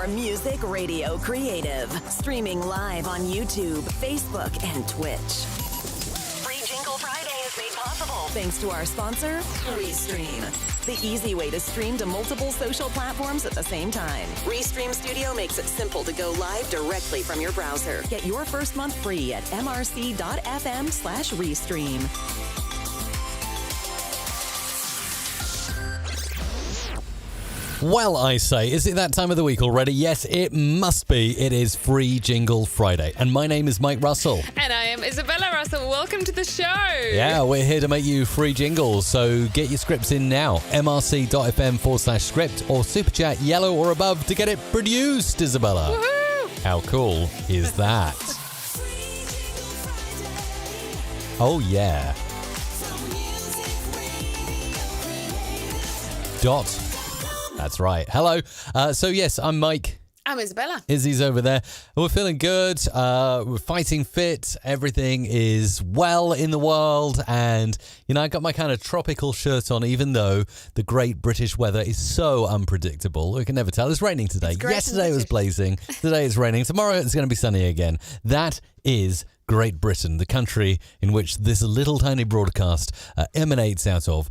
music radio creative. Streaming live on YouTube, Facebook, and Twitch. Free Jingle Friday is made possible thanks to our sponsor, Restream. The easy way to stream to multiple social platforms at the same time. Restream Studio makes it simple to go live directly from your browser. Get your first month free at mrc.fm/restream. Well, I say, is it that time of the week already? Yes, it must be. It is Free Jingle Friday. And my name is Mike Russell. And I am Isabella Russell. Welcome to the show. Yeah, we're here to make you free jingles. So get your scripts in now. mrc.fm/script or super chat yellow or above to get it produced, Isabella. Woohoo! How cool is that? Oh, yeah. Dot. That's right. Hello. So, yes, I'm Mike. I'm Isabella. Izzy's over there. We're feeling good. We're fighting fit. Everything is well in the world. And, you know, I got my kind of tropical shirt on, even though the great British weather is so unpredictable. We can never tell. It's raining today. Yesterday it was blazing. Today it's raining. Tomorrow it's going to be sunny again. That is Great Britain, the country in which this little tiny broadcast emanates out of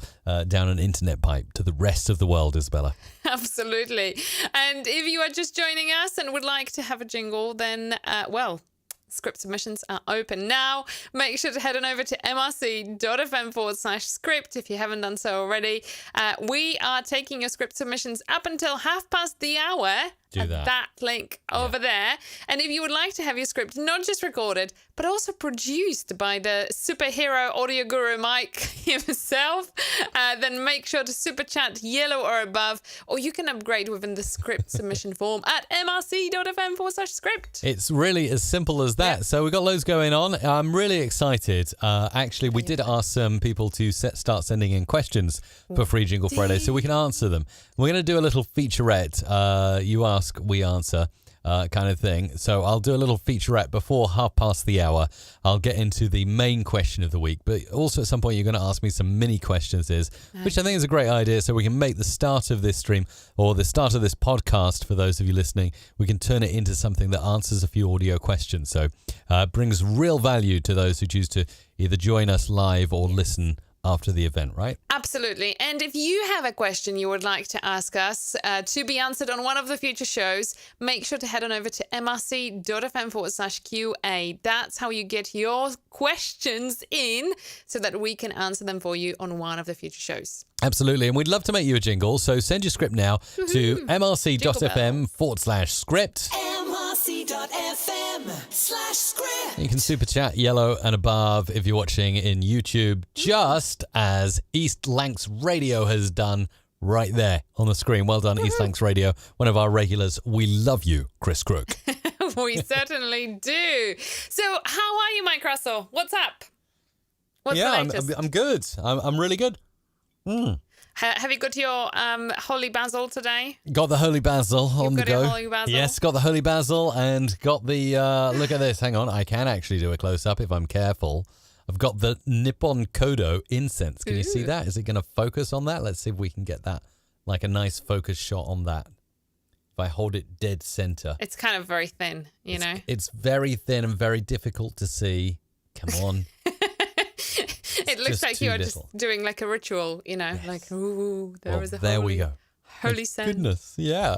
down an internet pipe to the rest of the world, Isabella. Absolutely. And if you are just joining us and would like to have a jingle, then, script submissions are open now. Make sure to head on over to mrc.fm/script if you haven't done so already. We are taking your script submissions up until 1:30 at that link over there. And if you would like to have your script not just recorded, but also produced by the superhero audio guru Mike himself, then make sure to super chat yellow or above, or you can upgrade within the script submission form at mrc.fm/script. It's really as simple as that. Yep. So we've got loads going on. I'm really excited. Actually, we did ask some people to start sending in questions for Free Jingle Friday so we can answer them. We're going to do a little featurette. You ask, we answer. Kind of thing. So I'll do a little featurette before 1:30. I'll get into the main question of the week, but also at some point you're going to ask me some mini questions, which I think is a great idea, so we can make the start of this stream or the start of this podcast, for those of you listening, we can turn it into something that answers a few audio questions. So it brings real value to those who choose to either join us live or listen after the event, right? Absolutely. And if you have a question you would like to ask us to be answered on one of the future shows, make sure to head on over to mrc.fm/QA. That's how you get your questions in so that we can answer them for you on one of the future shows. Absolutely. And we'd love to make you a jingle. So send your script now to mrc.fm/script. mrc.fm/script. You can super chat yellow and above if you're watching in YouTube, just as East Lancs Radio has done right there on the screen. Well done, East Lancs Radio, one of our regulars. We love you, Chris Crook. We certainly do. So how are you, Mike Russell? What's up? What's the latest? I'm good. I'm really good. Have you got your holy basil today? Got the holy basil on the go. Your holy basil? Yes, got the holy basil and got the, look at this. Hang on. I can actually do a close-up if I'm careful. I've got the Nippon Kodo incense. Can you see that? Is it going to focus on that? Let's see if we can get that, like a nice focus shot on that. If I hold it dead center. It's kind of very thin, you know. It's very thin and very difficult to see. Come on. It looks like you're just doing like a ritual, you know, like, ooh, there we go. Holy scent. Goodness, yeah.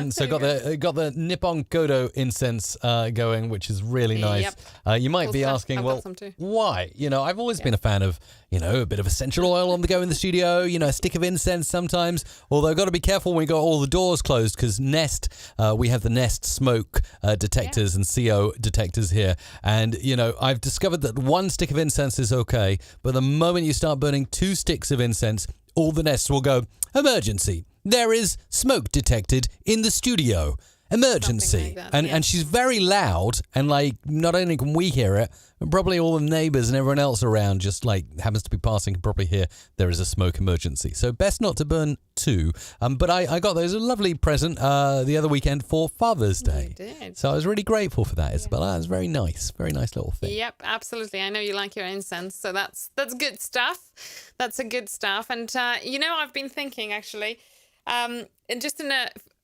So got the Nippon Kodo incense going, which is really nice. Yep. You might be asking, well, why? You know, I've always been a fan of, you know, a bit of essential oil on the go in the studio, you know, a stick of incense sometimes. Although got to be careful when we got all the doors closed, because Nest, we have the Nest smoke detectors and CO detectors here. And, you know, I've discovered that one stick of incense is okay, but the moment you start burning 2 sticks of incense, all the Nests will go, emergency. There is smoke detected in the studio. Emergency. Like that, and she's very loud, and like not only can we hear it, but probably all the neighbours and everyone else around just like happens to be passing can probably hear there is a smoke emergency. So best not to burn 2. But I got those, a lovely present the other weekend for Father's Day. You did. So I was really grateful for that, Isabella. It was very nice little thing. Yep, absolutely. I know you like your incense, so that's good stuff. That's a good stuff. And you know, I've been thinking actually, and just in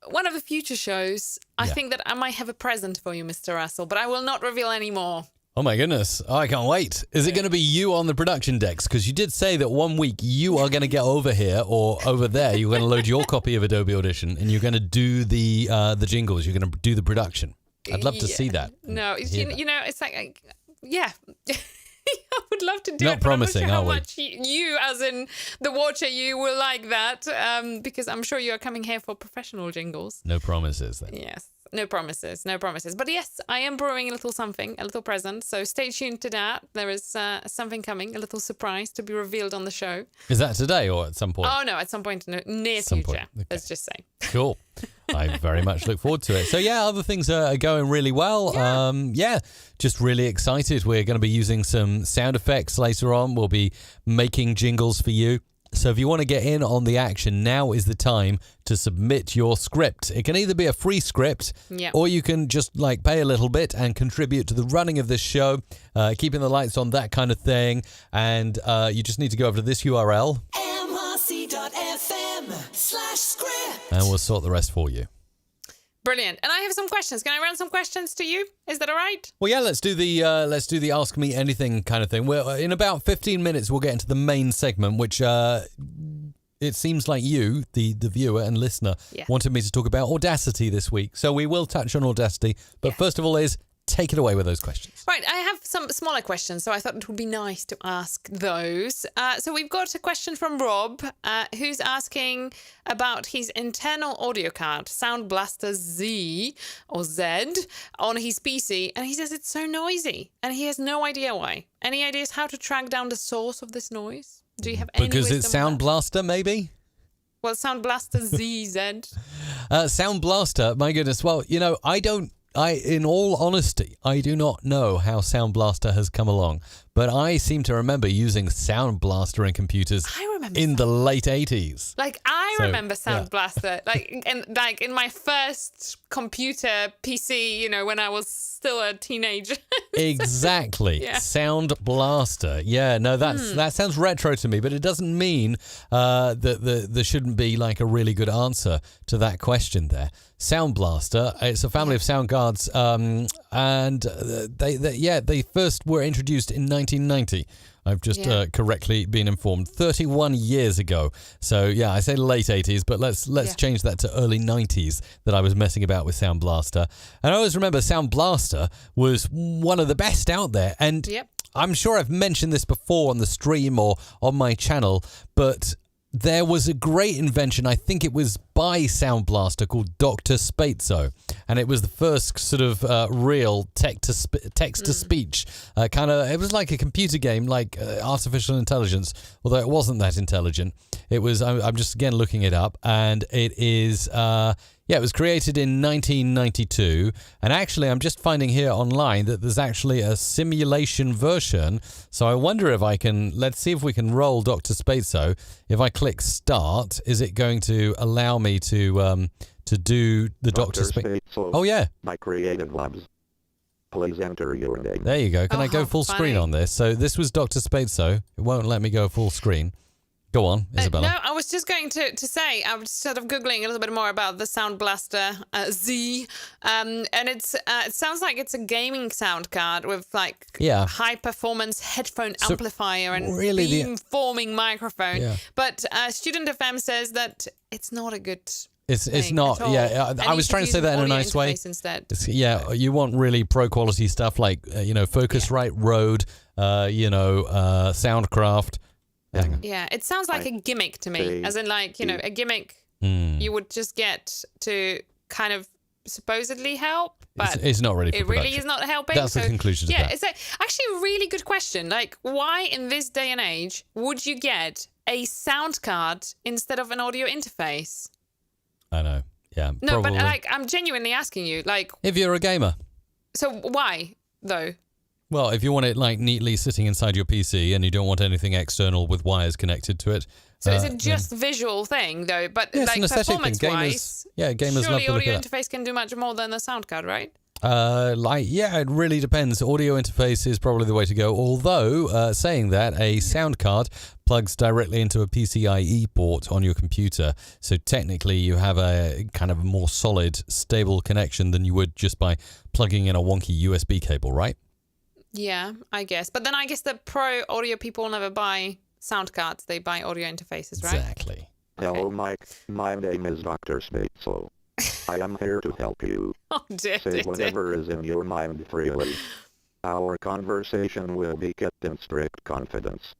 one of the future shows, I think that I might have a present for you, Mr. Russell, but I will not reveal any more. Oh my goodness, I can't wait. Is it going to be you on the production decks? Because you did say that one week you are going to get over here or over there. You're going to load your copy of Adobe Audition and you're going to do the jingles. You're going to do the production. I'd love to see that. No, you know, it's like, yeah. I would love to do Not it, promising, but I'm are not we? sure how much you, as in the watcher, you will like that, because I'm sure you are coming here for professional jingles. No promises then. Yes, no promises. But yes, I am brewing a little something, a little present, so stay tuned to that. There is something coming, a little surprise to be revealed on the show. Is that today or at some point? Oh, no, at some point in the near Some future, point. Okay. let's just say. Cool. I very much look forward to it. So, yeah, other things are going really well. Just really excited. We're going to be using some sound effects later on. We'll be making jingles for you. So if you want to get in on the action, now is the time to submit your script. It can either be a free script or you can just like pay a little bit and contribute to the running of this show, keeping the lights on, that kind of thing. And you just need to go over to this URL. mrc.fm/script. And we'll sort the rest for you. Brilliant. And I have some questions. Can I run some questions to you? Is that all right? Well, yeah, let's do the Ask Me Anything kind of thing. Well, in about 15 minutes, we'll get into the main segment, which it seems like you, the viewer and listener, wanted me to talk about Audacity this week. So we will touch on Audacity. But first of all take it away with those questions. Right, I have some smaller questions, so I thought it would be nice to ask those. So we've got a question from Rob, who's asking about his internal audio card, Sound Blaster Z or Z, on his PC, and he says it's so noisy, and he has no idea why. Any ideas how to track down the source of this noise? Do you have any Because wisdom it's on Sound that? Blaster, maybe? Well, Sound Blaster ZZ. Sound Blaster, my goodness. Well, you know, in all honesty, I do not know how Sound Blaster has come along, but I seem to remember using Sound Blaster in computers in the late 80s. Like, I remember Sound Blaster, like in my first computer PC, you know, when I was still a teenager. Exactly. Sound Blaster. Yeah, no, that sounds retro to me, but it doesn't mean that there shouldn't be like a really good answer to that question there. Sound Blaster, it's a family of sound cards, and they first were introduced in 1990. I've just correctly been informed. 31 years ago. So, yeah, I say late 80s, but let's change that to early 90s that I was messing about with Sound Blaster. And I always remember Sound Blaster was one of the best out there. And I'm sure I've mentioned this before on the stream or on my channel, but there was a great invention, I think it was by Sound Blaster, called Dr. Spatzo. And it was the first sort of real text-to-speech kind of... It was like a computer game, like artificial intelligence, although it wasn't that intelligent. It was... I'm just, again, looking it up. And it is... it was created in 1992. And actually, I'm just finding here online that there's actually a simulation version. So I wonder if I can... Let's see if we can roll Dr. Spatzo. If I click Start, is it going to allow me to do the Dr. Spatzo? Oh, yeah. My Creative Labs. Please enter your name. There you go. Can I go full screen on this? So this was Dr. Spatzo. It won't let me go full screen. Go on, Isabella. No, I was just going to say, I was sort of Googling a little bit more about the Sound Blaster Z, and it sounds like it's a gaming sound card with like high-performance headphone amplifier and beam-forming microphone. Yeah. But Student FM says that it's not a good It's not, I was trying to say that in a nice way. Instead. You want really pro-quality stuff like, Focusrite, Rode, Soundcraft. Yeah, it sounds like a gimmick to me, as in like, a gimmick you would just get to kind of supposedly help, but it's not really for it production. Really is not helping. That's the conclusion to that. It's actually a really good question. Like, why in this day and age would you get a sound card instead of an audio interface? I know, yeah. No, probably. but like, I'm genuinely asking you, like... If you're a gamer. So why, though? Well, if you want it like neatly sitting inside your PC and you don't want anything external with wires connected to it. So is it just visual thing though? But like performance-wise, gamers surely love to look audio at that. interface can do much more than a sound card, right? It really depends. Audio interface is probably the way to go. Although, saying that, a sound card plugs directly into a PCIe port on your computer. So technically, you have a kind of more solid, stable connection than you would just by plugging in a wonky USB cable, right? Yeah, I guess. But then I guess the pro audio people never buy sound cards. They buy audio interfaces, right? Exactly. Hello, Mike. My name is Dr. Spatzel. I am here to help you. Oh, dear. Say whatever is in your mind freely. Our conversation will be kept in strict confidence.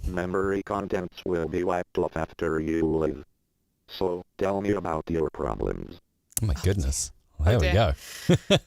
Memory contents will be wiped off after you leave. So, tell me about your problems. Oh, my goodness. There we go.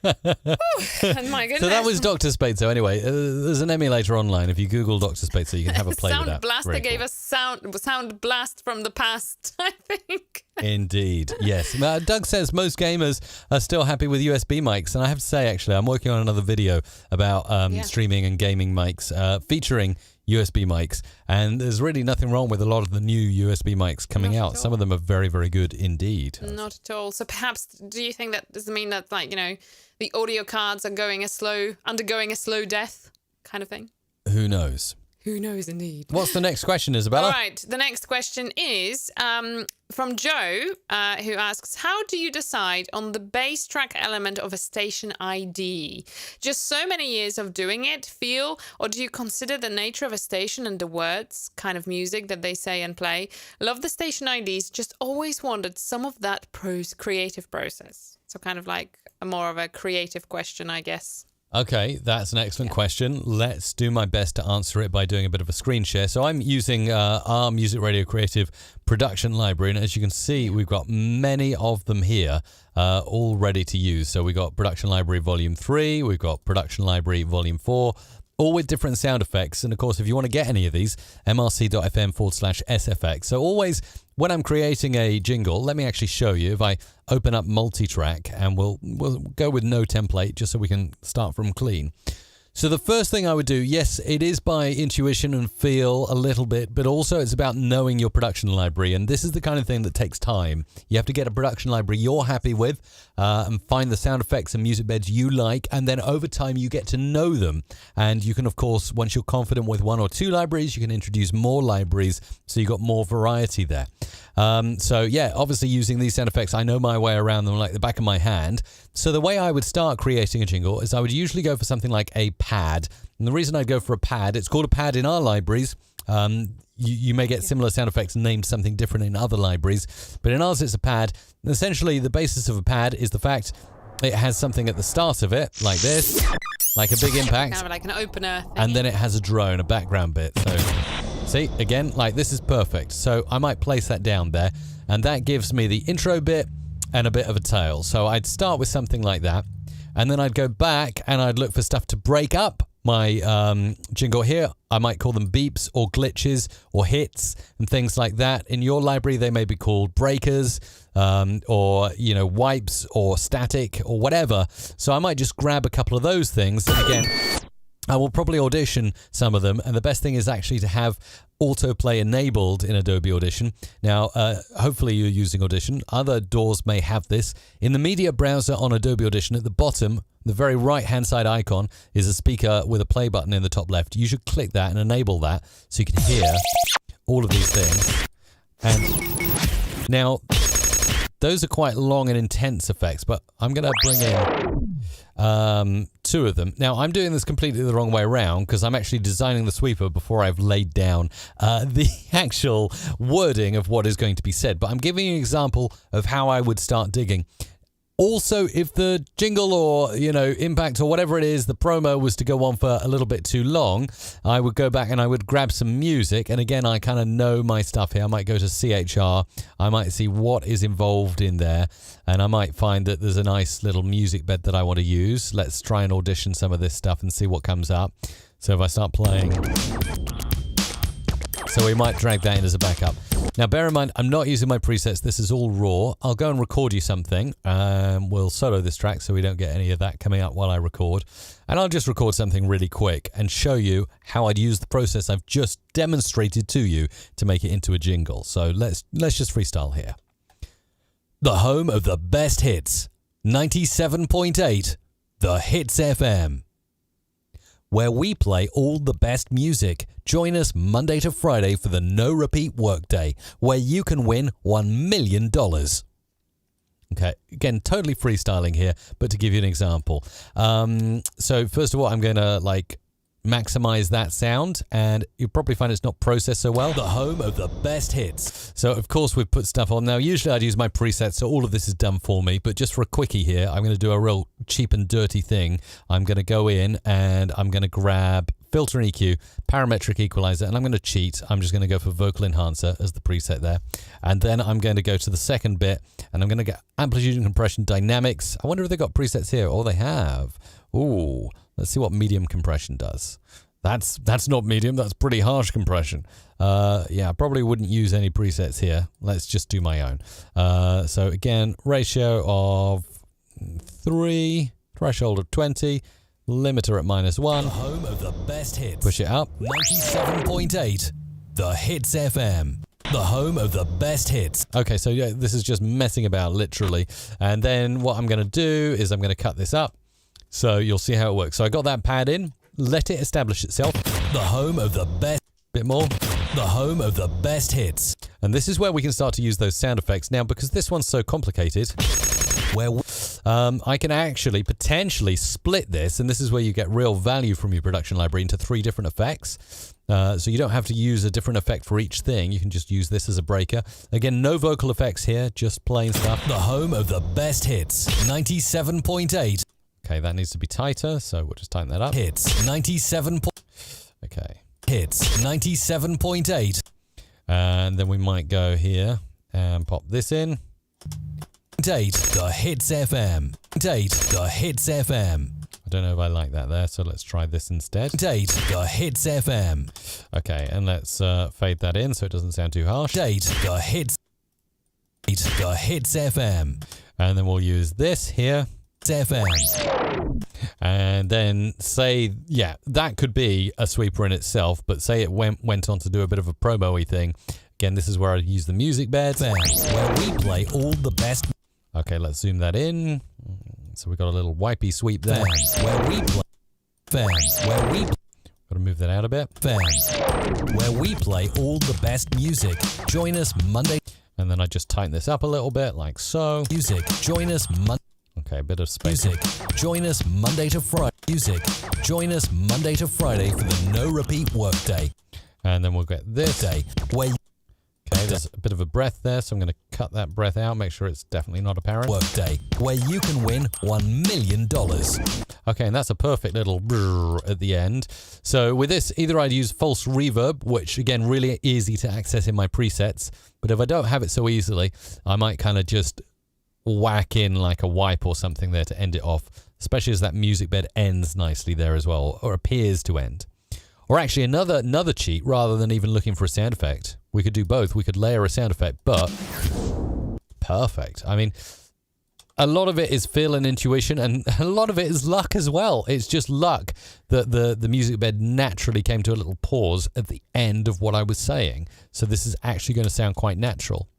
My goodness. So that was Dr. Spatzel. Anyway, there's an emulator online. If you Google Dr. Spatzel, you can have a play with that. Sound Blast. Very They gave cool. us sound blast from the past, I think. Indeed, yes. Doug says most gamers are still happy with USB mics. And I have to say, actually, I'm working on another video about streaming and gaming mics featuring USB mics. And there's really nothing wrong with a lot of the new USB mics coming out. Some of them are very, very good indeed. Not at all. So perhaps, do you think that does it mean that, like, the audio cards are undergoing a slow death kind of thing? Who knows? Who knows, indeed. What's the next question, Isabella? All right. The next question is from Joe, who asks, how do you decide on the bass track element of a station ID? Just so many years of doing it, or do you consider the nature of a station and the words, kind of music that they say and play? Love the station IDs, just always wanted some of that creative process. So kind of like more of a creative question, I guess. Okay, that's an excellent question. Let's do my best to answer it by doing a bit of a screen share. So I'm using our Music Radio Creative production library, and as you can see, we've got many of them here, all ready to use. So we've got Production Library Volume 3, we've got Production Library Volume 4, all with different sound effects. And of course, if you want to get any of these, mrc.fm/SFX. So always, when I'm creating a jingle, let me actually show you. If I open up multi-track, and we'll go with no template just so we can start from clean. So the first thing I would do, yes, it is by intuition and feel a little bit, but also it's about knowing your production library. And this is the kind of thing that takes time. You have to get a production library you're happy with and find the sound effects and music beds you like. And then over time, you get to know them. And you can, of course, once you're confident with one or two libraries, you can introduce more libraries. So you've got more variety there. So yeah, obviously using these sound effects, I know my way around them like the back of my hand. So the way I would start creating a jingle is I would usually go for something like a pad. And the reason I'd go for a pad, it's called a pad in our libraries. You may get similar sound effects named something different in other libraries, but in ours it's a pad. And essentially the basis of a pad is the fact it has something at the start of it, like this, like a big impact. Kind of like an opener. And then it has a drone, a background bit. So see, again, like this is perfect. So I might place that down there, and that gives me the intro bit and a bit of a tail. So I'd start with something like that, and then I'd go back and I'd look for stuff to break up my jingle here. I might call them beeps or glitches or hits and things like that. In your library, they may be called breakers or, wipes or static or whatever. So I might just grab a couple of those things. And again, I will probably audition some of them, and the best thing is actually to have autoplay enabled in Adobe Audition. Now, hopefully you're using Audition. Other DAWs may have this. In the media browser on Adobe Audition, at the bottom, the very right-hand side icon is a speaker with a play button in the top left. You should click that and enable that so you can hear all of these things. And now, those are quite long and intense effects, but I'm going to bring in two of them. Now, I'm doing this completely the wrong way around because I'm actually designing the sweeper before I've laid down the actual wording of what is going to be said. But I'm giving you an example of how I would start digging. Also, if the jingle or, impact or whatever it is, the promo was to go on for a little bit too long, I would go back and I would grab some music. And again, I kind of know my stuff here. I might go to CHR. I might see what is involved in there. And I might find that there's a nice little music bed that I want to use. Let's try and audition some of this stuff and see what comes up. So if I start playing... So we might drag that in as a backup. Now, bear in mind, I'm not using my presets. This is all raw. I'll go and record you something. We'll solo this track so we don't get any of that coming up while I record. And I'll just record something really quick and show you how I'd use the process I've just demonstrated to you to make it into a jingle. So let's just freestyle here. The home of the best hits, 97.8, The Hits FM, where we play all the best music. Join us Monday to Friday for the No Repeat Workday, where you can win $1 million. Okay, again, totally freestyling here, but to give you an example. So first of all, I'm going to maximize that sound, and you'll probably find it's not processed so well. The home of the best hits. So of course we've put stuff on. Now usually I'd use my presets, so all of this is done for me, but just for a quickie here, I'm going to do a real cheap and dirty thing. I'm going to go in and I'm going to grab filter and EQ, parametric equalizer, and I'm going to cheat. I'm just going to go for vocal enhancer as the preset there, and then I'm going to go to the second bit and I'm going to get amplitude and compression dynamics. I wonder if they got presets here. Oh, they have. Ooh, let's see what medium compression does. That's not medium, that's pretty harsh compression. Yeah, I probably wouldn't use any presets here. Let's just do my own. So again, ratio of 3, threshold of 20, limiter at -1. The home of the best hits. Push it up. 97.8. The Hits FM. The home of the best hits. Okay, so yeah, this is just messing about, literally. And then what I'm going to do is I'm going to cut this up. So you'll see how it works. So I got that pad in. Let it establish itself. The home of the best. Bit more. The home of the best hits. And this is where we can start to use those sound effects. Now, because this one's so complicated, where I can actually potentially split this, and this is where you get real value from your production library, into 3 different effects. So you don't have to use a different effect for each thing. You can just use this as a breaker. Again, no vocal effects here, just plain stuff. The home of the best hits. 97.8. Okay, that needs to be tighter, so we'll just tighten that up. Hits 97. Okay. Hits 97.8. And then we might go here and pop this in. 8. The Hits FM. 8. The Hits FM. I don't know if I like that there, so let's try this instead. 8. The Hits FM. Okay, and let's fade that in so it doesn't sound too harsh. 8. The Hits. 8. The Hits FM. And then we'll use this here. FM. And then say, yeah, that could be a sweeper in itself, but say it went on to do a bit of a promo-y thing. Again, this is where I use the music bed, where we play all the best. Okay, let's zoom that in. So we got a little wipey sweep there. Where we play. Where we play. Got to move that out a bit. Where we play all the best music. Join us Monday. And then I just tighten this up a little bit, like so. Music. Join us Monday. Okay, a bit of space. Music. Join us Monday to Friday. Music. Join us Monday to Friday for the No Repeat Workday. And then we'll get this day. Where. Okay, there's a bit of a breath there, so I'm going to cut that breath out, make sure it's definitely not apparent. Workday, where you can win $1 million. Okay, and that's a perfect little brrr at the end. So with this, either I'd use false reverb, which again, really easy to access in my presets. But if I don't have it so easily, I might kind of just whack in like a wipe or something there to end it off, especially as that music bed ends nicely there as well, or appears to end. Or actually another cheat, rather than even looking for a sound effect, we could do both. We could layer a sound effect, but perfect. I mean, a lot of it is feel and intuition, and a lot of it is luck as well. It's just luck that the music bed naturally came to a little pause at the end of what I was saying. So this is actually going to sound quite natural.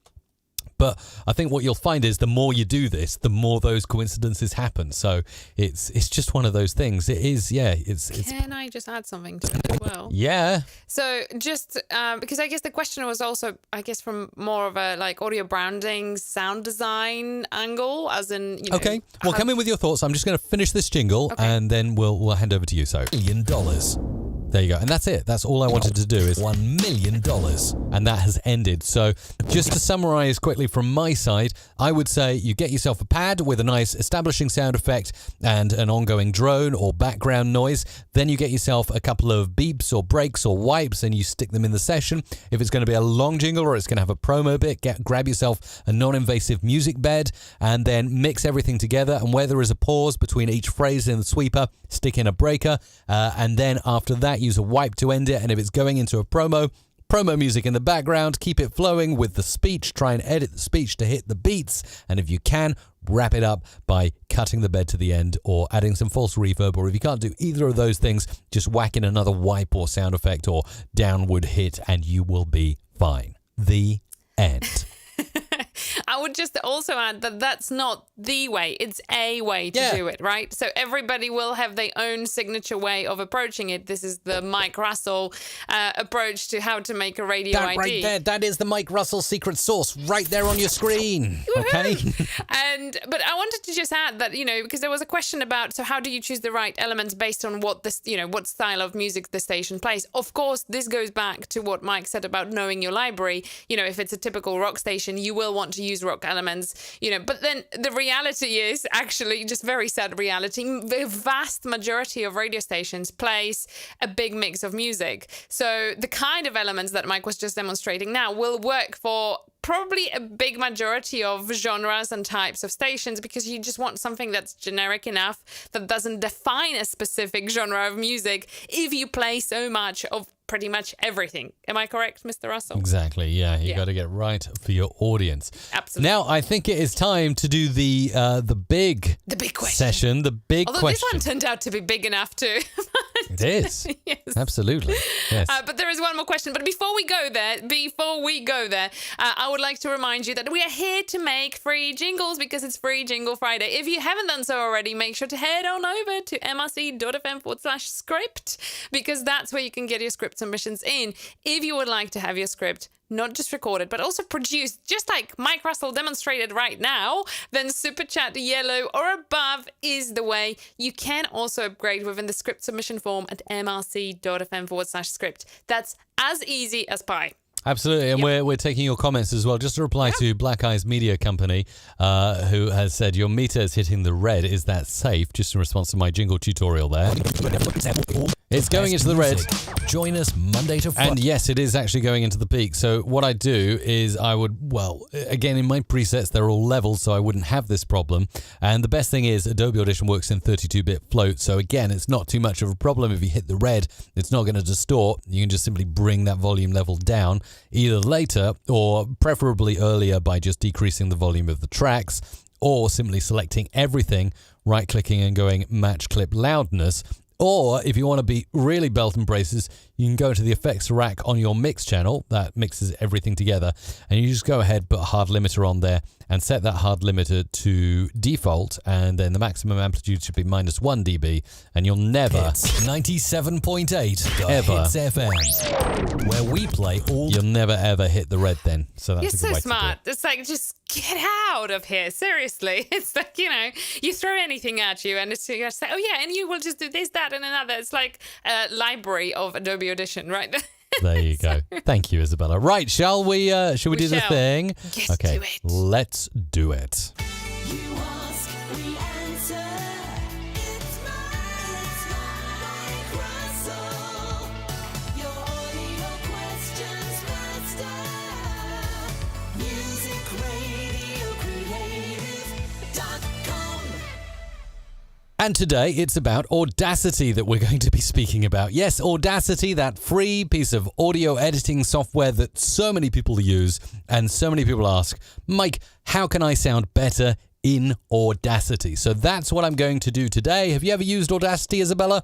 But I think what you'll find is the more you do this, the more those coincidences happen. So it's just one of those things. It is, yeah. It's. Can I just add something to it as well? Yeah. So just because I guess the question was also, I guess, from more of a like audio branding, sound design angle, as in, you know. Okay. Well, come in with your thoughts. I'm just going to finish this jingle, and then we'll hand over to you. So $1 million. There you go. And that's it. That's all I wanted to do is $1 million. And that has ended. So just to summarize quickly from my side, I would say you get yourself a pad with a nice establishing sound effect and an ongoing drone or background noise. Then you get yourself a couple of beeps or breaks or wipes and you stick them in the session. If it's going to be a long jingle or it's going to have a promo bit, grab yourself a non-invasive music bed and then mix everything together. And where there is a pause between each phrase in the sweeper, stick in a breaker. And then after that, use a wipe to end it. And if it's going into a promo music in the background, keep it flowing with the speech. Try and edit the speech to hit the beats. And if you can, wrap it up by cutting the bed to the end or adding some false reverb. Or if you can't do either of those things, just whack in another wipe or sound effect or downward hit and you will be fine. The end. I would just also add that that's not the way. It's a way to do it, right? So everybody will have their own signature way of approaching it. This is the Mike Russell approach to how to make a radio that ID. Right there, that is the Mike Russell secret sauce right there on your screen. Okay. But I wanted to just add that, because there was a question about, so how do you choose the right elements based on what this, what style of music the station plays? Of course, this goes back to what Mike said about knowing your library. If it's a typical rock station, you will want to use rock elements, but then the reality is actually just very sad reality. The vast majority of radio stations plays a big mix of music. So the kind of elements that Mike was just demonstrating now will work for probably a big majority of genres and types of stations, because you just want something that's generic enough that doesn't define a specific genre of music if you play so much of pretty much everything. Am I correct, Mr. Russell? Exactly, yeah. You got to get right for your audience. Absolutely. Now, I think it is time to do the big question session, the big Although question. This one turned out to be big enough too. It is. Yes. Absolutely. Yes. But there is one more question. But before we go there, I would like to remind you that we are here to make free jingles because it's Free Jingle Friday. If you haven't done so already, make sure to head on over to mrc.fm/script, because that's where you can get your script submissions in. If you would like to have your script not just recorded, but also produced, just like Mike Russell demonstrated right now, then Super Chat yellow or above is the way. You can also upgrade within the script submission form at mrc.fm/script. That's as easy as pie. Absolutely, and we're taking your comments as well. Just to reply to Black Eyes Media Company, who has said, your meter is hitting the red. Is that safe? Just in response to my jingle tutorial there. It's going into the red. Join us Monday to Friday. And yes, it is actually going into the peak. So what I do is again, in my presets, they're all level, so I wouldn't have this problem. And the best thing is Adobe Audition works in 32-bit float. So again, it's not too much of a problem. If you hit the red, it's not going to distort. You can just simply bring that volume level down, either later or preferably earlier by just decreasing the volume of the tracks, or simply selecting everything, right-clicking and going match clip loudness. Or if you want to be really belt and braces, you can go to the effects rack on your mix channel that mixes everything together, and you just go ahead, put a hard limiter on there and set that hard limiter to default, and then the maximum amplitude should be -1 dB, and you'll never... Hits 97.8 ever Hits FM, where we play all... You'll never ever hit the red then. So that's You're a good so way smart. to do it. It's like, just get out of here. Seriously. It's like, you throw anything at you and it's, you say, oh yeah, and you will just do this, that, and another. It's like a library of Adobe Audition, right? There you go. Thank you, Isabella. Right, shall we do the thing? Get Okay, to it. let's do it. You ask, we answer. It's Mike Russell, your audio questions master. MusicRadioCreative.com. And today it's about Audacity that we're going to be speaking about. Yes, Audacity, that free piece of audio editing software that so many people use, and so many people ask, Mike, how can I sound better in Audacity? So that's what I'm going to do today. Have you ever used Audacity, Isabella?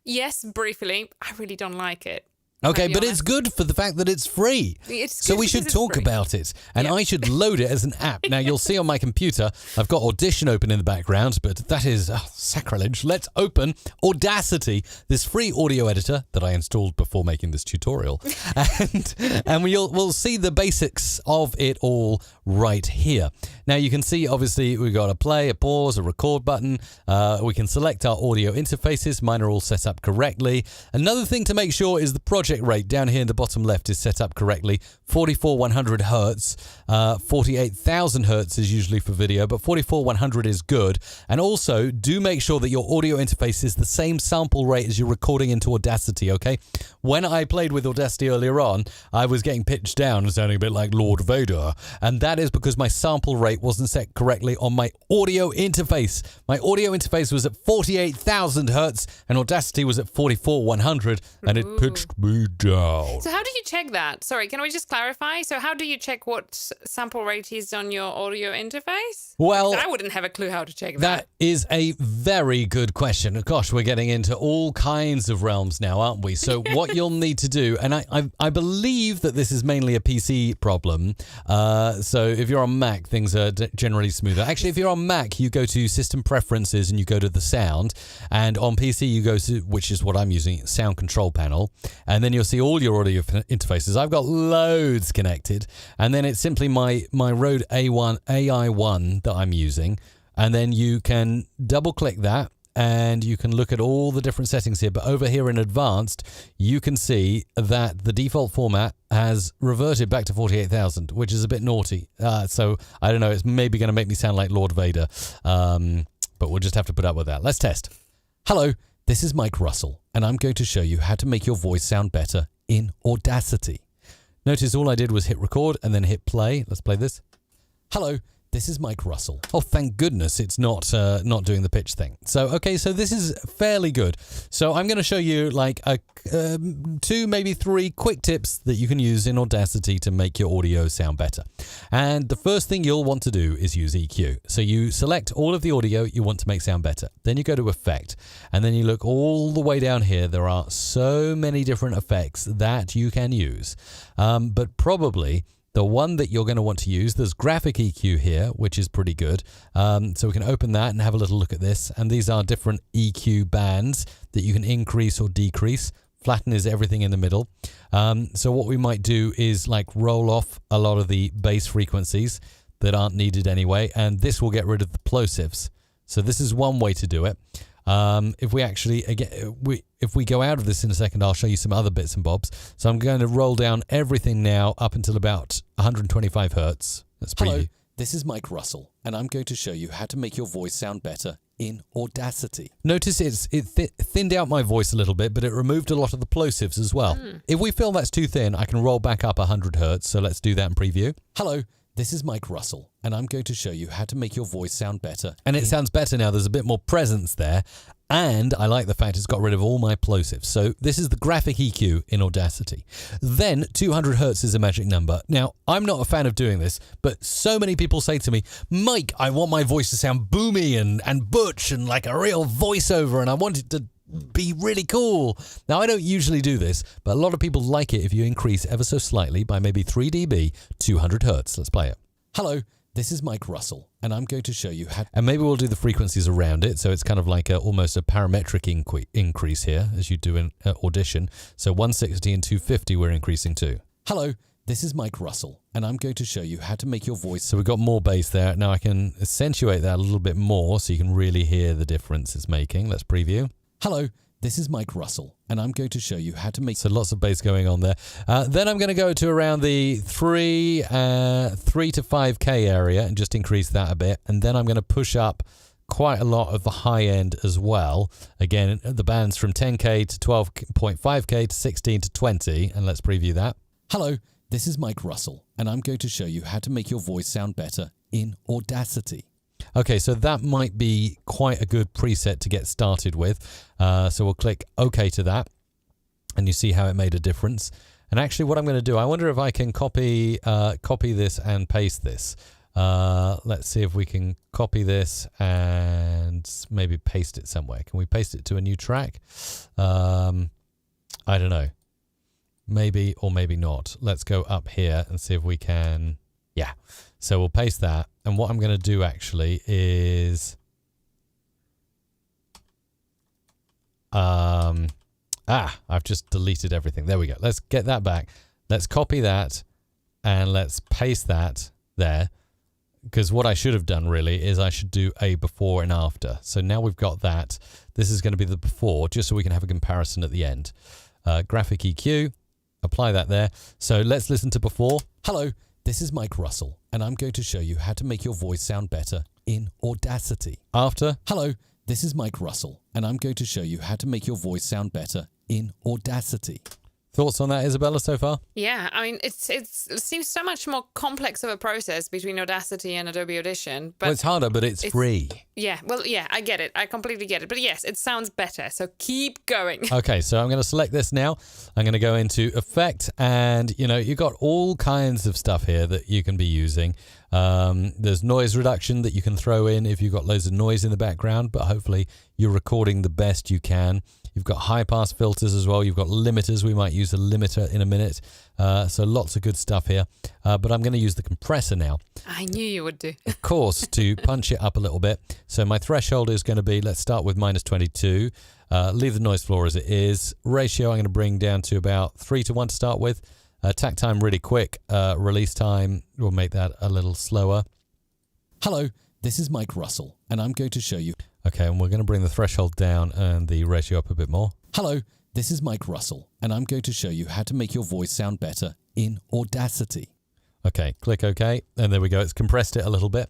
Yes, briefly. I really don't like it. Okay, be but honest. it's good for the fact that it's free. It's So good we should because it's talk free. about it. And Yeah. I should load it as an app. Now, you'll see on my computer, I've got Audition open in the background, but that is sacrilege. Let's open Audacity, this free audio editor that I installed before making this tutorial. And we'll see the basics of it all right here. Now, you can see, obviously, we've got a play, a pause, a record button. We can select our audio interfaces. Mine are all set up correctly. Another thing to make sure is the project rate down here in the bottom left is set up correctly. 44,100 hertz. 48,000 hertz is usually for video, but 44,100 is good. And also, do make sure that your audio interface is the same sample rate as you're recording into Audacity, okay? When I played with Audacity earlier on, I was getting pitched down and sounding a bit like Lord Vader. And that is because my sample rate wasn't set correctly on my audio interface. My audio interface was at 48,000 hertz and Audacity was at 44,100, and it pitched me way down. So how do you check that? Sorry, can we just clarify? So how do you check what sample rate is on your audio interface? Well, Because I wouldn't have a clue how to check that. that is a very good question. Gosh, we're getting into all kinds of realms now, aren't we? So what you'll need to do, and I believe that this is mainly a PC problem. So if you're on Mac, things are generally smoother. Actually, if you're on Mac, you go to System Preferences and you go to the sound. And on PC, you go to, which is what I'm using, Sound Control Panel. And then you'll see all your audio interfaces. I've got loads connected. And then it's simply my Rode AI1 that I'm using. And then you can double click that and you can look at all the different settings here. But over here in advanced, you can see that the default format has reverted back to 48,000, which is a bit naughty. So I don't know, it's maybe going to make me sound like Lord Vader. But we'll just have to put up with that. Let's test. Hello, this is Mike Russell, and I'm going to show you how to make your voice sound better in Audacity. Notice all I did was hit record and then hit play. Let's play this. Hello, this is Mike Russell. Oh, thank goodness it's not doing the pitch thing. So, okay, so this is fairly good. So I'm going to show you like 2, maybe 3 quick tips that you can use in Audacity to make your audio sound better. And the first thing you'll want to do is use EQ. So you select all of the audio you want to make sound better. Then you go to Effect, and then you look all the way down here. There are so many different effects that you can use. But probably the one that you're going to want to use, there's graphic EQ here, which is pretty good. So we can open that and have a little look at this. And these are different EQ bands that you can increase or decrease. Flatten is everything in the middle. So what we might do is like roll off a lot of the bass frequencies that aren't needed anyway. And this will get rid of the plosives. So this is one way to do it. If we actually, again, if we go out of this in a second, I'll show you some other bits and bobs. So I'm going to roll down everything now up until about 125 hertz. Let's preview. Hello, this is Mike Russell, and I'm going to show you how to make your voice sound better in Audacity. Notice it thinned out my voice a little bit, but it removed a lot of the plosives as well. If we feel that's too thin, I can roll back up 100 hertz. So let's do that in preview. Hello. This is Mike Russell, and I'm going to show you how to make your voice sound better. And it sounds better now. There's a bit more presence there. And I like the fact it's got rid of all my plosives. So this is the graphic EQ in Audacity. Then 200 hertz is a magic number. Now, I'm not a fan of doing this, but so many people say to me, Mike, I want my voice to sound boomy and butch and like a real voiceover, and I want it to be really cool. Now, I don't usually do this, but a lot of people like it if you increase ever so slightly by maybe 3 dB, 200 hertz. Let's play it. Hello, this is Mike Russell, and I'm going to show you how... And maybe we'll do the frequencies around it, so it's kind of like almost a parametric increase here, as you do in Audition. So 160 and 250 we're increasing to. Hello, this is Mike Russell, and I'm going to show you how to make your voice... So we've got more bass there. Now I can accentuate that a little bit more so you can really hear the difference it's making. Let's preview. Hello, this is Mike Russell, and I'm going to show you how to make... So lots of bass going on there. Then I'm going to go to around the 3 to 5K area and just increase that a bit. And then I'm going to push up quite a lot of the high end as well. Again, the bands from 10K to 12.5K to 16 to 20. And let's preview that. Hello, this is Mike Russell, and I'm going to show you how to make your voice sound better in Audacity. Okay, so that might be quite a good preset to get started with. So we'll click OK to that, and you see how it made a difference. And actually what I'm going to do, I wonder if I can copy this and paste this. Let's see if we can copy this and maybe paste it somewhere. Can we paste it to a new track? I don't know. Maybe or maybe not. Let's go up here and see if we can... Yeah, so we'll paste that. And what I'm going to do actually is... I've just deleted everything. There we go. Let's get that back. Let's copy that and let's paste that there. Because what I should have done really is I should do a before and after. So now we've got that. This is going to be the before, just so we can have a comparison at the end. Graphic EQ, apply that there. So let's listen to before. Hello. This is Mike Russell, and I'm going to show you how to make your voice sound better in Audacity. After, hello, this is Mike Russell, and I'm going to show you how to make your voice sound better in Audacity. Thoughts on that, Isabella, so far? Yeah, I mean, it seems so much more complex of a process between Audacity and Adobe Audition. But Well, it's harder, but it's free. Yeah, well, yeah, I get it. I completely get it. But yes, it sounds better. So keep going. Okay, so I'm going to select this now. I'm going to go into Effect, and, you've got all kinds of stuff here that you can be using. There's noise reduction that you can throw in if you've got loads of noise in the background, but hopefully you're recording the best you can. You've got high-pass filters as well. You've got limiters. We might use a limiter in a minute. So lots of good stuff here. But I'm going to use the compressor now. I knew you would do. Of course, to punch it up a little bit. So my threshold is going to be, let's start with -22. Leave the noise floor as it is. Ratio I'm going to bring down to about 3:1 to start with. Attack time really quick. Release time, we'll make that a little slower. Hello, this is Mike Russell, and I'm going to show you. Okay, and we're going to bring the threshold down and the ratio up a bit more. Hello, this is Mike Russell, and I'm going to show you how to make your voice sound better in Audacity. Okay, click OK, and there we go. It's compressed it a little bit.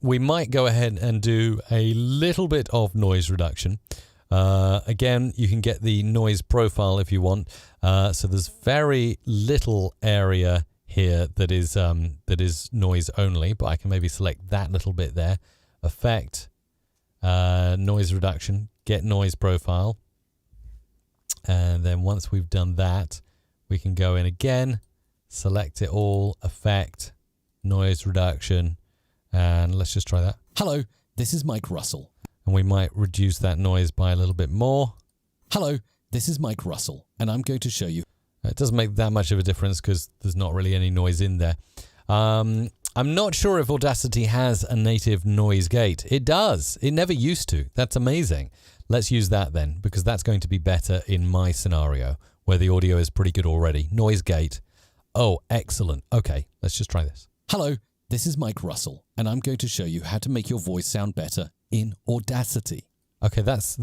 We might go ahead and do a little bit of noise reduction. Again, you can get the noise profile if you want. So there's very little area here that is noise only, but I can maybe select that little bit there. Effect, noise reduction, get noise profile. And then once we've done that, we can go in again, select it all, effect, noise reduction, and let's just try that. Hello, this is Mike Russell. And we might reduce that noise by a little bit more. Hello, this is Mike Russell, and I'm going to show you. It doesn't make that much of a difference because there's not really any noise in there. I'm not sure if Audacity has a native noise gate. It does. It never used to. That's amazing. Let's use that then, because that's going to be better in my scenario where the audio is pretty good already. Noise gate. Oh, excellent. Okay, let's just try this. Hello, this is Mike Russell, and I'm going to show you how to make your voice sound better in Audacity. Okay, that's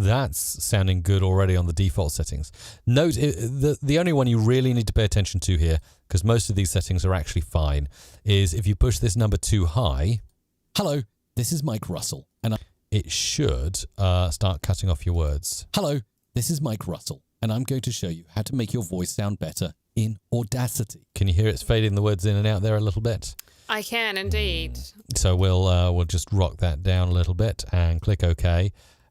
sounding good already on the default settings. Note, the only one you really need to pay attention to here, because most of these settings are actually fine, is if you push this number too high. Hello, this is Mike Russell, and it should start cutting off your words. Hello, this is Mike Russell, and I'm going to show you how to make your voice sound better in Audacity. Can you hear it's fading the words in and out there a little bit? I can indeed. So we'll just rock that down a little bit and click OK.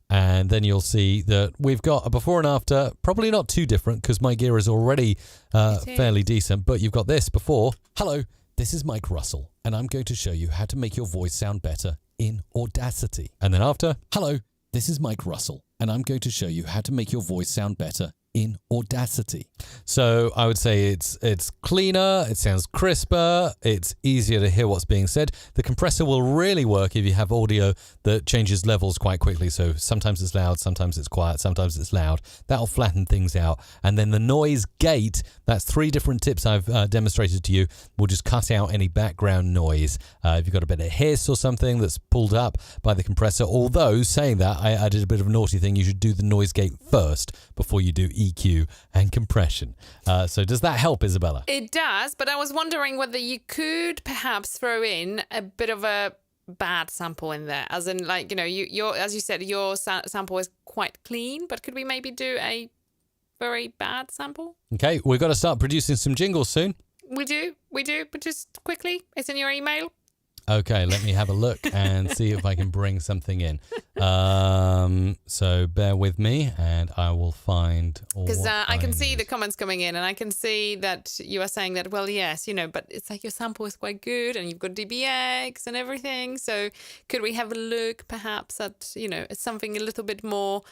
And then you'll see that we've got a before and after, probably not too different because my gear is already fairly decent, but you've got this before. Hello, this is Mike Russell, and I'm going to show you how to make your voice sound better in Audacity. And then after. Hello, this is Mike Russell, and I'm going to show you how to make your voice sound better in Audacity. So I would say it's cleaner, it sounds crisper, it's easier to hear what's being said. The compressor will really work if you have audio that changes levels quite quickly. So sometimes it's loud, sometimes it's quiet, sometimes it's loud. That'll flatten things out. And then the noise gate, that's 3 different tips I've demonstrated to you, will just cut out any background noise. If you've got a bit of hiss or something that's pulled up by the compressor, although saying that, I did a bit of a naughty thing. You should do the noise gate first before you do EQ and compression. So does that help, Isabella? It does, but I was wondering whether you could perhaps throw in a bit of a bad sample in there, as in, like, your as you said, your sample is quite clean, but could we maybe do a very bad sample? Okay, we've got to start producing some jingles soon. We do, but just quickly, it's in your email. Okay, let me have a look and see if I can bring something in. So bear with me and I will find... Because I can see the comments coming in and I can see that you are saying that, well, yes, but it's like your sample is quite good and you've got DBX and everything. So could we have a look perhaps at, at something a little bit more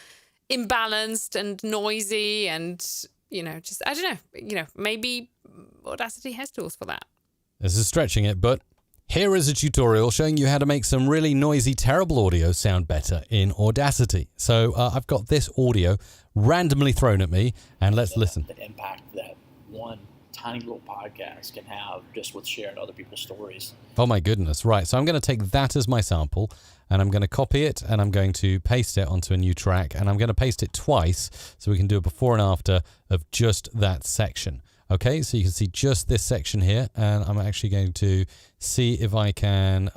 imbalanced and noisy and, just, I don't know, maybe Audacity has tools for that. This is stretching it, but... Here is a tutorial showing you how to make some really noisy, terrible audio sound better in Audacity. So I've got this audio randomly thrown at me, and let's listen. The impact that one tiny little podcast can have just with sharing other people's stories. Oh my goodness. Right. So I'm going to take that as my sample, and I'm going to copy it, and I'm going to paste it onto a new track, and I'm going to paste it twice so we can do a before and after of just that section. Okay, so you can see just this section here, and I'm actually going to see if I can,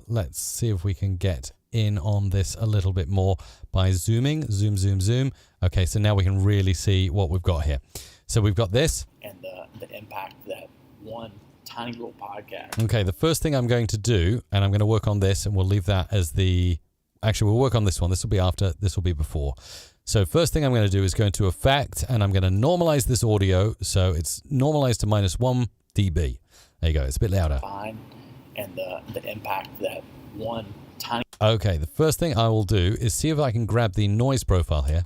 let's see if we can get in on this a little bit more by zooming. Zoom. Okay, so now we can really see what we've got here. So we've got this. And the impact that one tiny little podcast. Okay, the first thing I'm going to do, and I'm going to work on this, and we'll leave that as the... Actually, we'll work on this one. This will be after, this will be before. So first thing I'm going to do is go into Effect, and I'm going to normalize this audio, so it's normalized to -1 dB. There you go, it's a bit louder. Fine. And the impact that one tiny... Okay, the first thing I will do is see if I can grab the noise profile here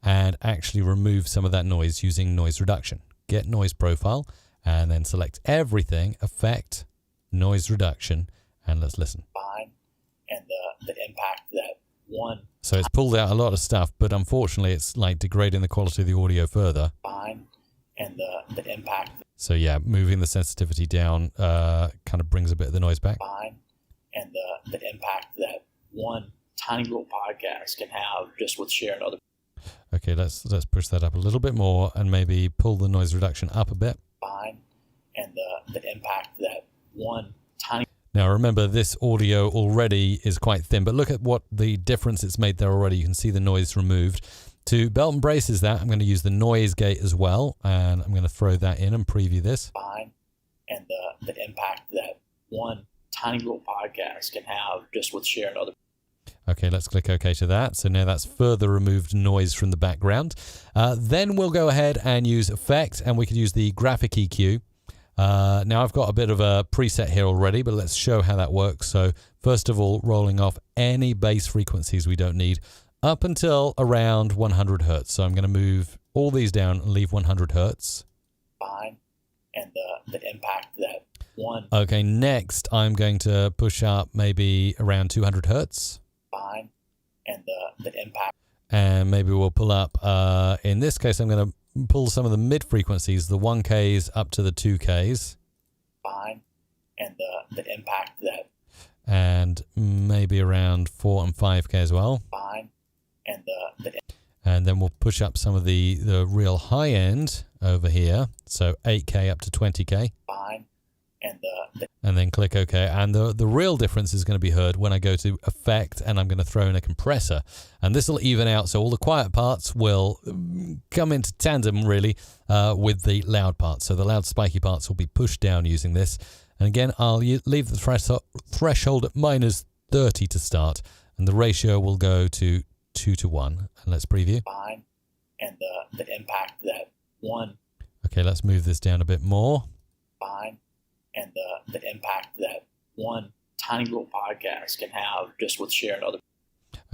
and actually remove some of that noise using noise reduction. Get noise profile, and then select everything, Effect, noise reduction, and let's listen. Fine. And the impact that one... So it's pulled out a lot of stuff, but unfortunately it's like degrading the quality of the audio further. Fine. And the impact... So yeah, moving the sensitivity down kind of brings a bit of the noise back. Fine. And the impact that one tiny little podcast can have just with sharing other... Okay, let's push that up a little bit more and maybe pull the noise reduction up a bit. Fine. And the impact that one tiny... Now remember, this audio already is quite thin, but look at what the difference it's made there already. You can see the noise removed. To belt and braces that, I'm going to use the noise gate as well, and I'm going to throw that in and preview this. Fine. And the impact that one tiny little podcast can have just with sharing other... Okay, let's click OK to that. So now that's further removed noise from the background. Then we'll go ahead and use Effect, and we could use the graphic EQ. Now I've got a bit of a preset here already, but let's show how that works. So first of all, rolling off any bass frequencies we don't need up until around 100 hertz. So I'm going to move all these down and leave 100 hertz. Fine. And the impact that one... Okay, next I'm going to push up maybe around 200 hertz. Fine. And the impact... And maybe we'll pull up, in this case I'm going to pull some of the mid frequencies, the 1Ks up to the 2Ks. Fine. And the impact that... And maybe around 4 and 5K as well. Fine. And then we'll push up some of the real high end over here. So 8K up to 20K. Fine. And then click OK. And the real difference is going to be heard when I go to Effect and I'm going to throw in a compressor. And this will even out, so all the quiet parts will come into tandem, really, with the loud parts. So the loud spiky parts will be pushed down using this. And again, I'll leave the threshold at -30 to start. And the ratio will go to 2:1. And let's preview. Fine. And the impact that one... Okay, let's move this down a bit more. Fine. And the impact that one tiny little podcast can have just with sharing other...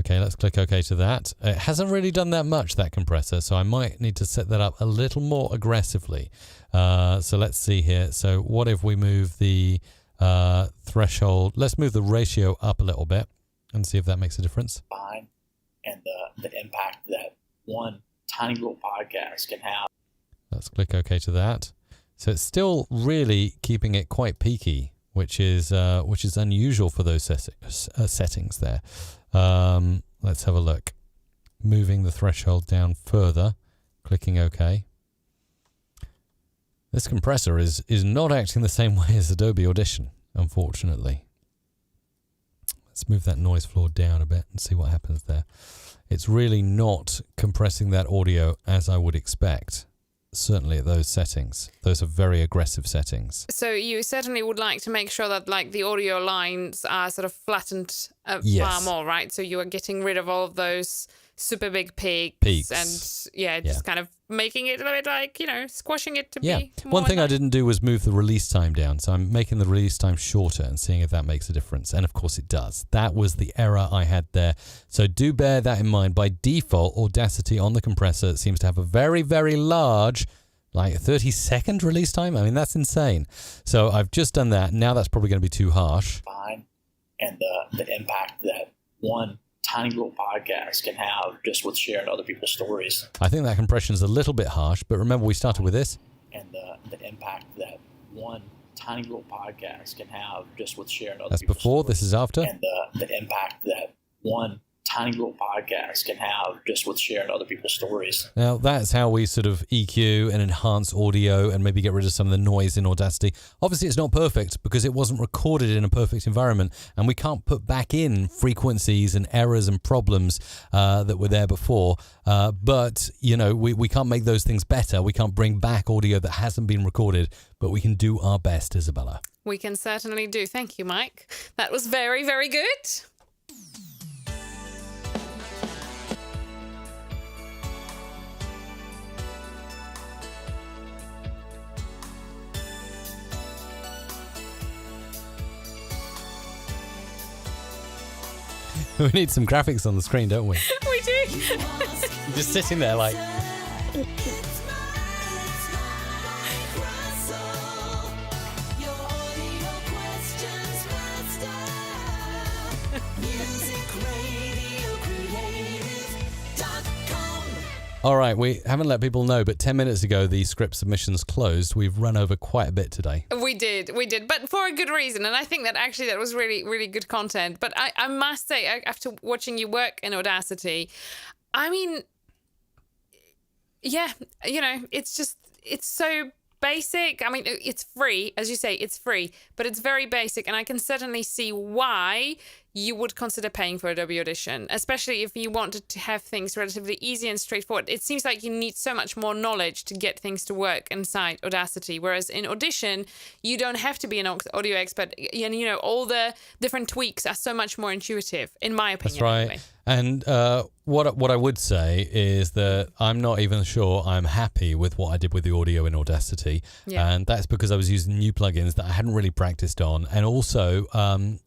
Okay, let's click OK to that. It hasn't really done that much, that compressor, so I might need to set that up a little more aggressively. So let's see here. So what if we move the threshold? Let's move the ratio up a little bit and see if that makes a difference. Fine. And the impact that one tiny little podcast can have. Let's click OK to that. So it's still really keeping it quite peaky, which is unusual for those settings there. Let's have a look. Moving the threshold down further, clicking OK. This compressor is not acting the same way as Adobe Audition, unfortunately. Let's move that noise floor down a bit and see what happens there. It's really not compressing that audio as I would expect. Certainly at those settings. Those are very aggressive settings. So you certainly would like to make sure that like the audio lines are sort of flattened Yes. far more, right? So you are getting rid of all of those super big peaks. And just kind of making it a bit like, squashing it to be more... One thing I didn't do was move the release time down. So I'm making the release time shorter and seeing if that makes a difference. And of course it does. That was the error I had there. So do bear that in mind. By default, Audacity on the compressor seems to have a very, very large, like 30-second release time. I mean, that's insane. So I've just done that. Now that's probably going to be too harsh. Fine. And the impact that one tiny little podcast can have just with sharing other people's stories. I think that compression is a little bit harsh, but remember we started with this. And the impact that one tiny little podcast can have just with sharing other That's people's before, stories. this is after. And the impact that one tiny little podcast can have just with sharing other people's stories. Now, that's how we sort of EQ and enhance audio and maybe get rid of some of the noise in Audacity. Obviously, it's not perfect because it wasn't recorded in a perfect environment, and we can't put back in frequencies and errors and problems that were there before. But, you know, we can't make those things better. We can't bring back audio that hasn't been recorded, but we can do our best, Isabella. We can certainly do. Thank you, Mike. That was very, very good. We need some graphics on the screen, don't we? We do. Just sitting there like... All right, we haven't let people know, but 10 minutes ago, the script submissions closed. We've run over quite a bit today. We did, but for a good reason. And I think that actually that was really, really good content. But I must say, after watching you work in Audacity, I mean, yeah, you know, it's so basic. I mean, it's free, as you say, it's free, but it's very basic. And I can certainly see why you would consider paying for Adobe Audition, especially if you wanted to have things relatively easy and straightforward. It seems like you need so much more knowledge to get things to work inside Audacity, whereas in Audition, you don't have to be an audio expert. And, you know, all the different tweaks are so much more intuitive, in my opinion. That's right. Anyway. And what I would say is that I'm not even sure I'm happy with what I did with the audio in Audacity. Yeah. And that's because I was using new plugins that I hadn't really practiced on. And also,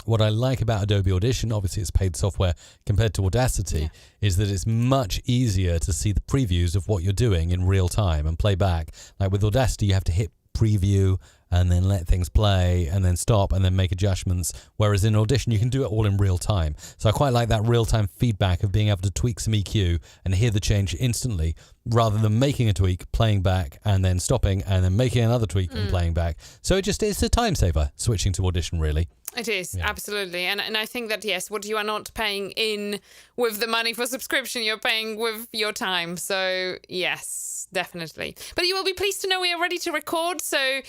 what I like about Adobe Audition, obviously it's paid software compared to Audacity, is that it's much easier to see the previews of what you're doing in real time and play back. Like with Audacity, you have to hit preview and then let things play and then stop and then make adjustments. Whereas in Audition, you can do it all in real time. So I quite like that real-time feedback of being able to tweak some EQ and hear the change instantly rather than making a tweak, playing back and then stopping and then making another tweak and playing back. So it's a time saver switching to Audition, really. It is, absolutely. And I think that, yes, what you are not paying in with the money for subscription, you're paying with your time. So, yes, definitely. But you will be pleased to know we are ready to record. So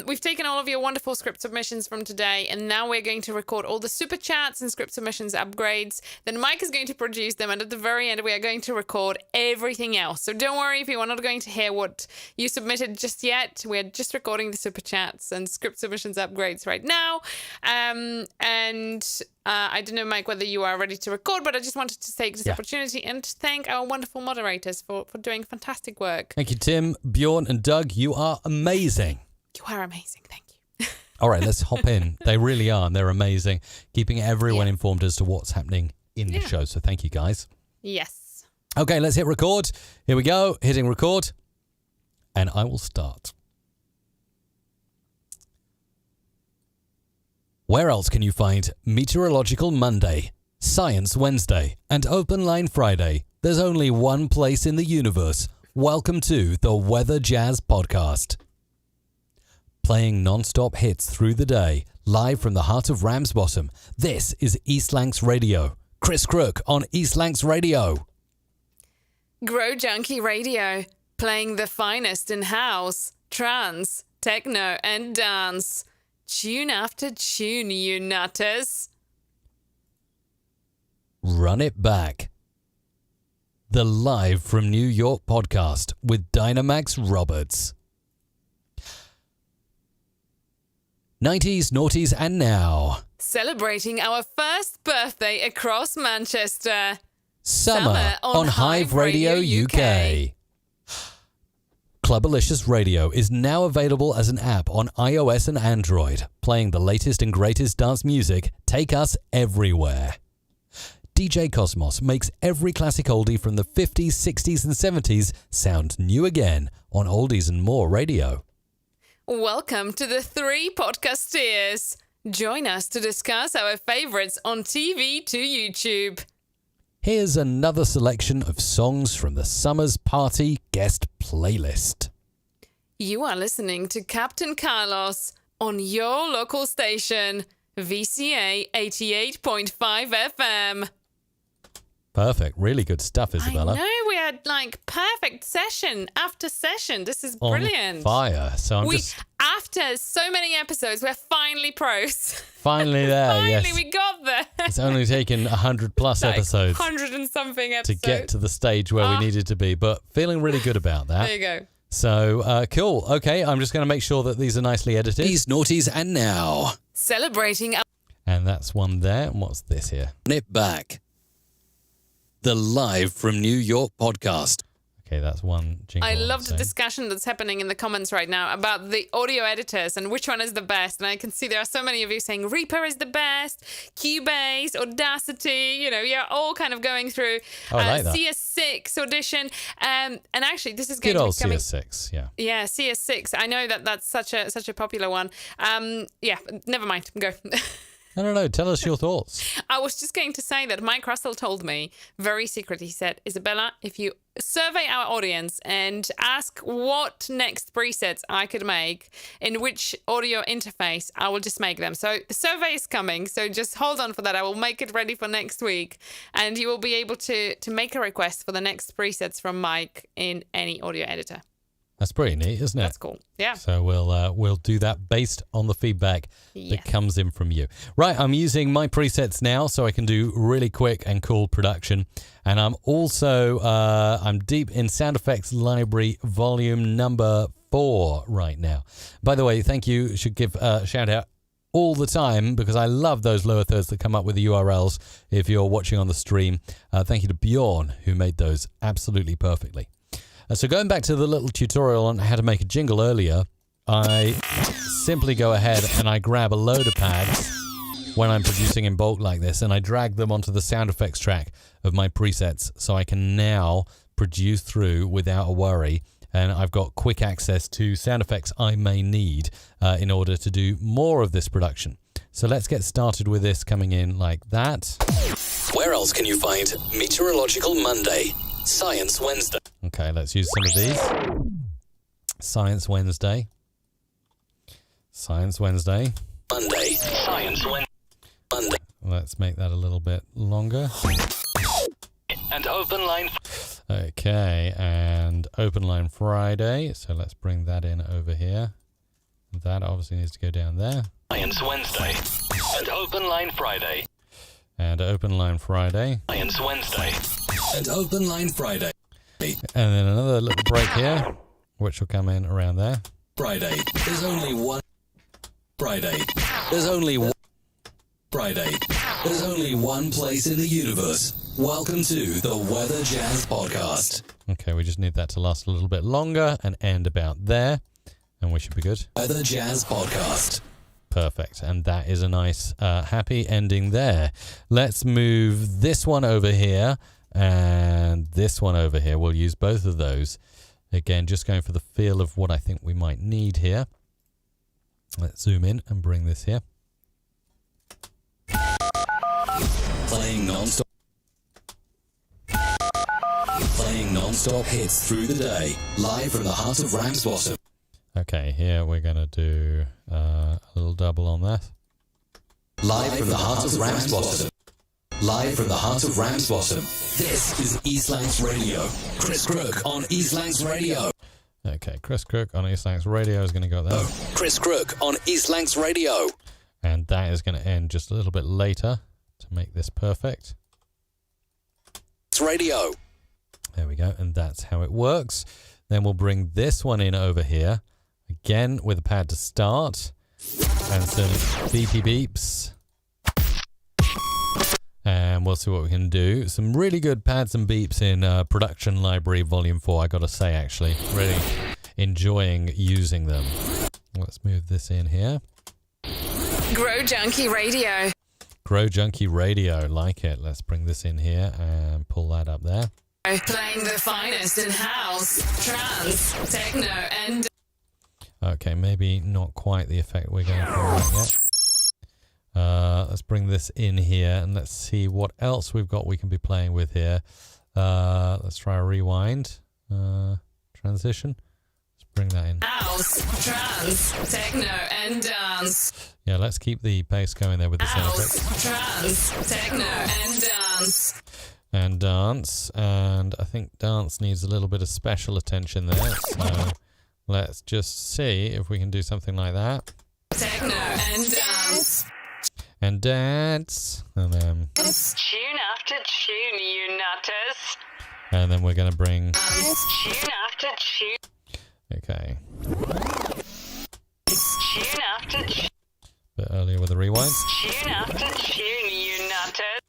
we've taken all of your wonderful script submissions from today, and now we're going to record all the super chats and script submissions upgrades. Then Mike is going to produce them, and at the very end, we are going to record everything else. So don't worry if you're not going to hear what you submitted just yet. We're just recording the super chats and script submissions upgrades right now. I don't know, Mike, whether you are ready to record, but I just wanted to take this opportunity and thank our wonderful moderators for doing fantastic work. Thank you, Tim, Bjorn, and Doug. You are amazing. You are amazing. Thank you. All right, let's hop in. They really are. They're amazing, keeping everyone informed as to what's happening in the show. So thank you, guys. Yes. Okay, let's hit record. Here we go. Hitting record. And I will start. Where else can you find Meteorological Monday, Science Wednesday, and Open Line Friday? There's only one place in the universe. Welcome to the Weather Jazz Podcast. Playing non-stop hits through the day, live from the heart of Ramsbottom. This is East Lancs Radio. Chris Crook on East Lancs Radio. Grow Junkie Radio, playing the finest in house, trance, techno, and dance. Tune after tune, you nutters. Run It Back. The Live from New York podcast with Dynamax Roberts. 90s, noughties, and now. Celebrating our first birthday across Manchester. Summer on Hive Radio UK. Clubalicious Radio is now available as an app on iOS and Android. Playing the latest and greatest dance music, take us everywhere. DJ Cosmos makes every classic oldie from the 50s, 60s and 70s sound new again on Oldies and More Radio. Welcome to the Three Podcasteers. Join us to discuss our favourites on TV to YouTube. Here's another selection of songs from the Summer's Party guest playlist. You are listening to Captain Carlos on your local station, VCA 88.5 FM. Perfect. Really good stuff, Isabella. I know, we had like perfect session after session. This is brilliant. On fire. So after so many episodes, we're finally pros. Finally there, Finally, yes. we got there. It's only taken 100 plus Like episodes 100 and something episodes. to get to the stage where we needed to be, but feeling really good about that. There you go. So, cool. Okay, I'm just going to make sure that these are nicely edited. These naughties, and now Celebrating. And that's one there. And what's this here? Nip Back. The Live from New York podcast. Okay, that's one jingle. I love the saying. discussion that's happening in the comments right now about the audio editors and which one is the best. And I can see there are so many of you saying Reaper is the best, Cubase, Audacity, you're all kind of going through I like that. CS6 Audition. And actually, this is going Good to old be coming. CS6, yeah. Yeah, CS6. I know that's such a popular one. Yeah, never mind. Go. I don't know. Tell us your thoughts. I was just going to say that Mike Russell told me very secretly, he said, Isabella, if you survey our audience and ask what next presets I could make in which audio interface, I will just make them. So the survey is coming. So just hold on for that. I will make it ready for next week. And you will be able to make a request for the next presets from Mike in any audio editor. That's pretty neat, isn't it? That's cool. Yeah. So we'll do that based on the feedback that comes in from you. Right, I'm using my presets now so I can do really quick and cool production. And I'm also I'm deep in sound effects library volume number 4 right now. By the way, thank you. Should give a shout out all the time because I love those lower thirds that come up with the URLs if you're watching on the stream. Thank you to Bjorn who made those absolutely perfectly. So going back to the little tutorial on how to make a jingle earlier, I simply go ahead and I grab a load of pads when I'm producing in bulk like this, and I drag them onto the sound effects track of my presets so I can now produce through without a worry. And I've got quick access to sound effects I may need in order to do more of this production. So let's get started with this coming in like that. Where else can you find Meteorological Monday, Science Wednesday? Okay, let's use some of these. Science Wednesday. Science Wednesday. Monday. Science Wednesday. Monday. Let's make that a little bit longer. And Open Line. Okay, and Open Line Friday. So let's bring that in over here. That obviously needs to go down there. Science Wednesday. And Open Line Friday. And Open Line Friday. Science Wednesday. And Open Line Friday. And then another little break here, which will come in around there. Friday. There's only one. Friday. There's only one. Friday. There's only one place in the universe. Welcome to the Weather Jazz Podcast. Okay, we just need that to last a little bit longer and end about there, and we should be good. Weather Jazz Podcast. Perfect, and that is a nice happy ending there. Let's move this one over here and this one over here. We'll use both of those. Again, just going for the feel of what I think we might need here. Let's zoom in and bring this here. Playing non-stop. Playing non-stop hits through the day. Live from the heart of Ramsbottom. Okay, here we're going to do a little double on that. Live from the heart of Ramsbottom. Live from the heart of Ramsbottom. This is East Lancs Radio. Chris Crook on East Lancs Radio. Okay, Chris Crook on East Lancs Radio is going to go there. Chris Crook on East Lancs Radio. And that is going to end just a little bit later to make this perfect. It's radio. There we go, and that's how it works. Then we'll bring this one in over here. Again, with a pad to start. And some beepy beeps. And we'll see what we can do. Some really good pads and beeps in Production Library Volume 4, I gotta say, actually. Really enjoying using them. Let's move this in here. Grow Junkie Radio. Grow Junkie Radio, like it. Let's bring this in here and pull that up there. Playing the finest in house, trance, techno, and... Okay, maybe not quite the effect we're going for right yet. Let's bring this in here and let's see what else we've got we can be playing with here. Let's try a rewind. Transition. Let's bring that in. House, trance, techno, and dance. Yeah, let's keep the pace going there with the sound effects. House, trance, techno, and dance. and dance. And I think dance needs a little bit of special attention there. So let's just see if we can do something like that. Techno and dance. And dance. And then... Tune after tune, you nutters. And then we're going to bring... Tune after tune. Okay. Tune after tune. Bit earlier with the rewind. Tune after tune, you nutters.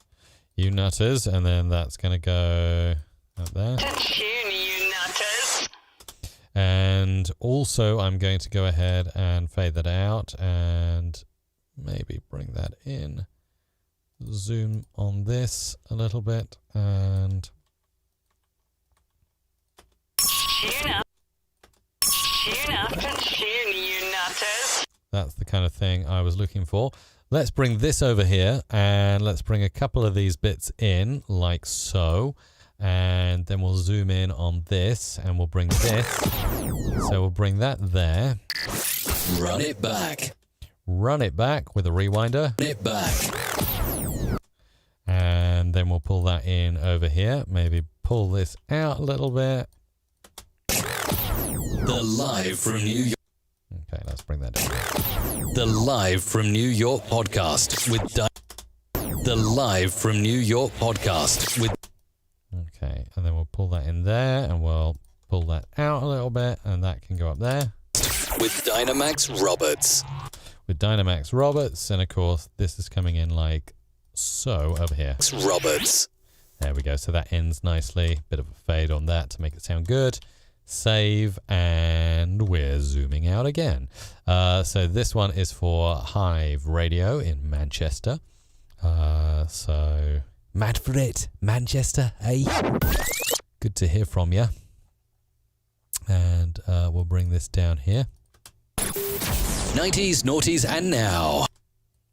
You nutters. And then that's going to go up there. Tune, you nutters. And also I'm going to go ahead and fade that out and maybe bring that in. Zoom on this a little bit and... Tune after tune, you nutters. That's the kind of thing I was looking for. Let's bring this over here and let's bring a couple of these bits in like so. And then we'll zoom in on this and we'll bring this. So we'll bring that there. Run it back. Run it back with a rewinder. Run it back. And then we'll pull that in over here. Maybe pull this out a little bit. The Live from New York. Okay, let's bring that down. The Live from New York podcast with The Live from New York podcast with... Okay, and then we'll pull that in there and we'll pull that out a little bit and that can go up there. With Dynamax Roberts. With Dynamax Roberts, and of course this is coming in like so over here. Roberts. There we go, so that ends nicely. Bit of a fade on that to make it sound good. Save, and we're zooming out again. So this one is for Hive Radio in Manchester. So mad for it, Manchester, eh? Good to hear from you. And we'll bring this down here. 90s, noughties, and now.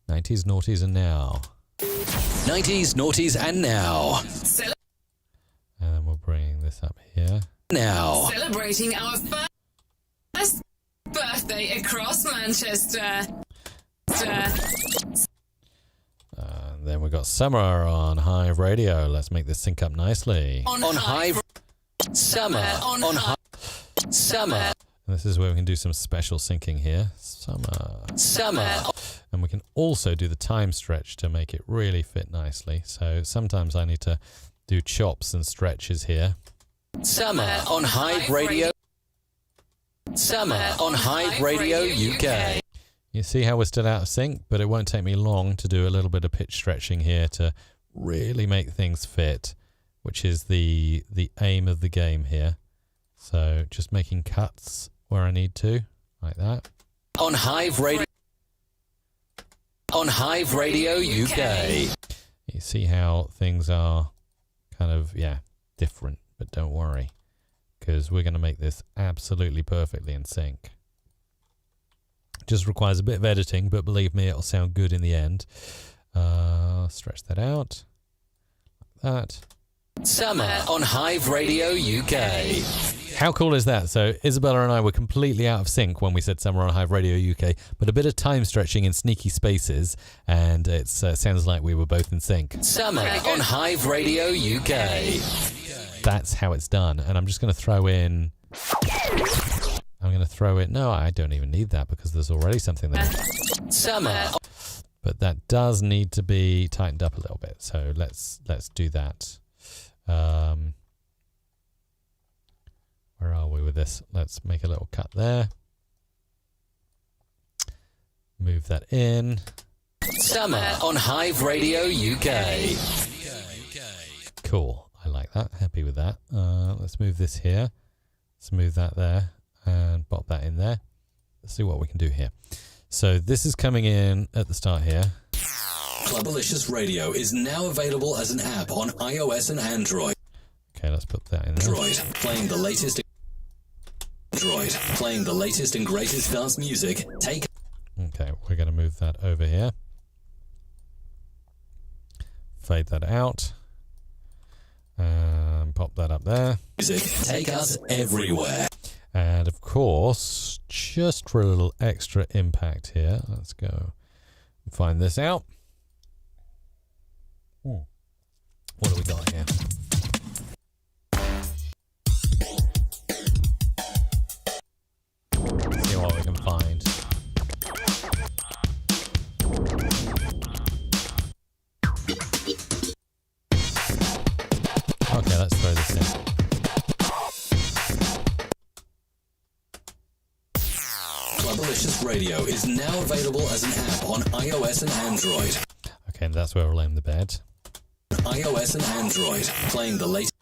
90s, noughties, and now. 90s, noughties, and now. And then we'll bring this up here. Now. Celebrating our first birthday across Manchester. Then we've got Summer on Hive Radio. Let's make this sync up nicely. On Hive. Summer. On Hive. Summer. And this is where we can do some special syncing here. Summer. And we can also do the time stretch to make it really fit nicely. So sometimes I need to do chops and stretches here. Summer on Hive Radio. Summer on Hive Radio UK. You see how we're still out of sync, but it won't take me long to do a little bit of pitch stretching here to really make things fit, which is the aim of the game here. So just making cuts where I need to, like that. On Hive Radio. On Hive Radio UK. You see how things are kind of, different. But don't worry, because we're going to make this absolutely perfectly in sync. Just requires a bit of editing, but believe me, it'll sound good in the end. Stretch that out. Like that. Summer on Hive Radio UK. How cool is that? So Isabella and I were completely out of sync when we said Summer on Hive Radio UK, but a bit of time stretching in sneaky spaces, and it sounds like we were both in sync. Summer on Hive Radio UK. That's how it's done. And I'm just going to throw in... No, I don't even need that because there's already something there. Summer. But that does need to be tightened up a little bit. So let's do that. Where are we with this? Let's make a little cut there. Move that in. Summer on Hive Radio UK. Cool. I like that. Happy with that. Let's move this here. Let's move that there and pop that in there. Let's see what we can do here. So this is coming in at the start here. Clubalicious Radio is now available as an app on iOS and Android. Okay, let's put that in there. Android, playing the latest and greatest dance music. Okay, we're going to move that over here. Fade that out. And pop that up there. Music, take us everywhere. And of course, just for a little extra impact here, let's go and find this out. What do we got here? Okay, let's throw this in. Clubbalicious Radio is now available as an app on iOS and Android. Okay, and that's where we'll aim the bed. iOS and Android, playing the latest.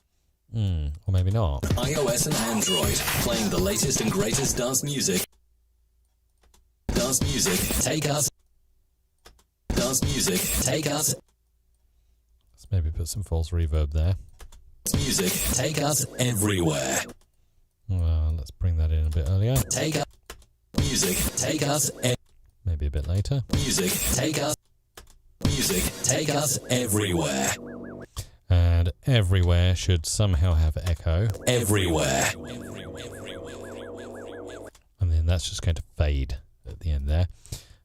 Or maybe not. iOS and Android, playing the latest and greatest dance music. Dance music, take us. Dance music, take us. Let's maybe put some false reverb there. Music, take us everywhere. Well, let's bring that in a bit earlier. Take us. Music, take us. Maybe a bit later. Music, take us. Music, take us everywhere. And everywhere should somehow have echo. Everywhere. And then that's just going to fade at the end there.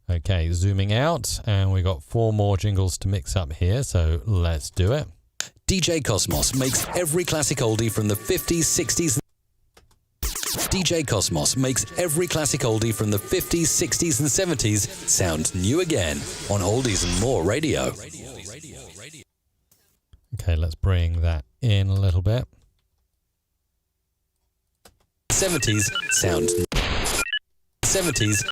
Okay, zooming out, and we got 4 more jingles to mix up here, so let's do it. DJ Cosmos makes every classic oldie from the 50s, 60s. DJ Cosmos makes every classic oldie from the 50s, 60s, and 70s sound new again on Oldies and More Radio. Okay, let's bring that in a little bit. 70s sound. 70s.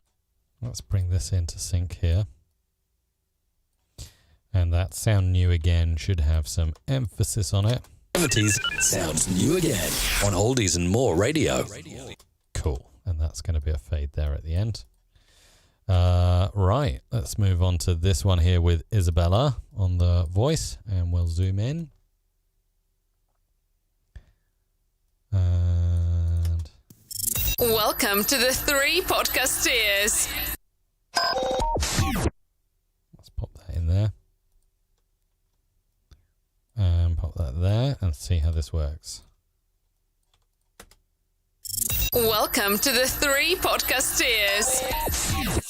Let's bring this into sync here. And that sound new again should have some emphasis on it. 70s sounds new again on Oldies and More Radio. Cool. And that's going to be a fade there at the end. Right, let's move on to this one here with Isabella on the voice, and we'll zoom in. And Welcome to the 3 Podcasteers. let's pop that in there. And pop that there and see how this works. Welcome to the 3 Podcasteers.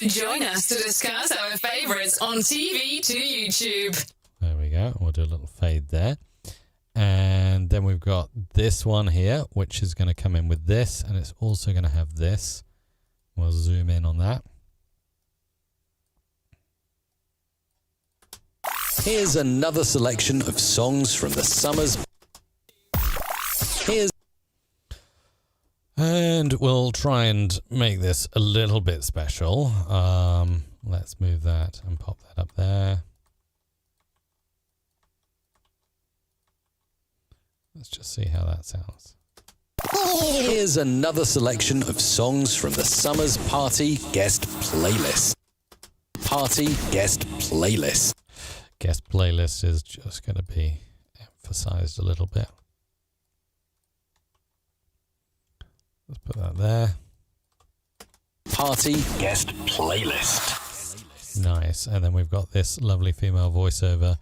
Join us to discuss our favorites on TV to YouTube. There we go. We'll do a little fade there. And then we've got this one here, which is going to come in with this, and it's also going to have this. We'll zoom in on that. Here's another selection of songs from the summers. And we'll try and make this a little bit special. Let's move that and pop that up there. Let's just see how that sounds. Here's another selection of songs from the summer's party guest playlist. Party guest playlist. Guest playlist is just going to be emphasized a little bit. Let's put that there. Party guest playlist. Nice. And then we've got this lovely female voiceover,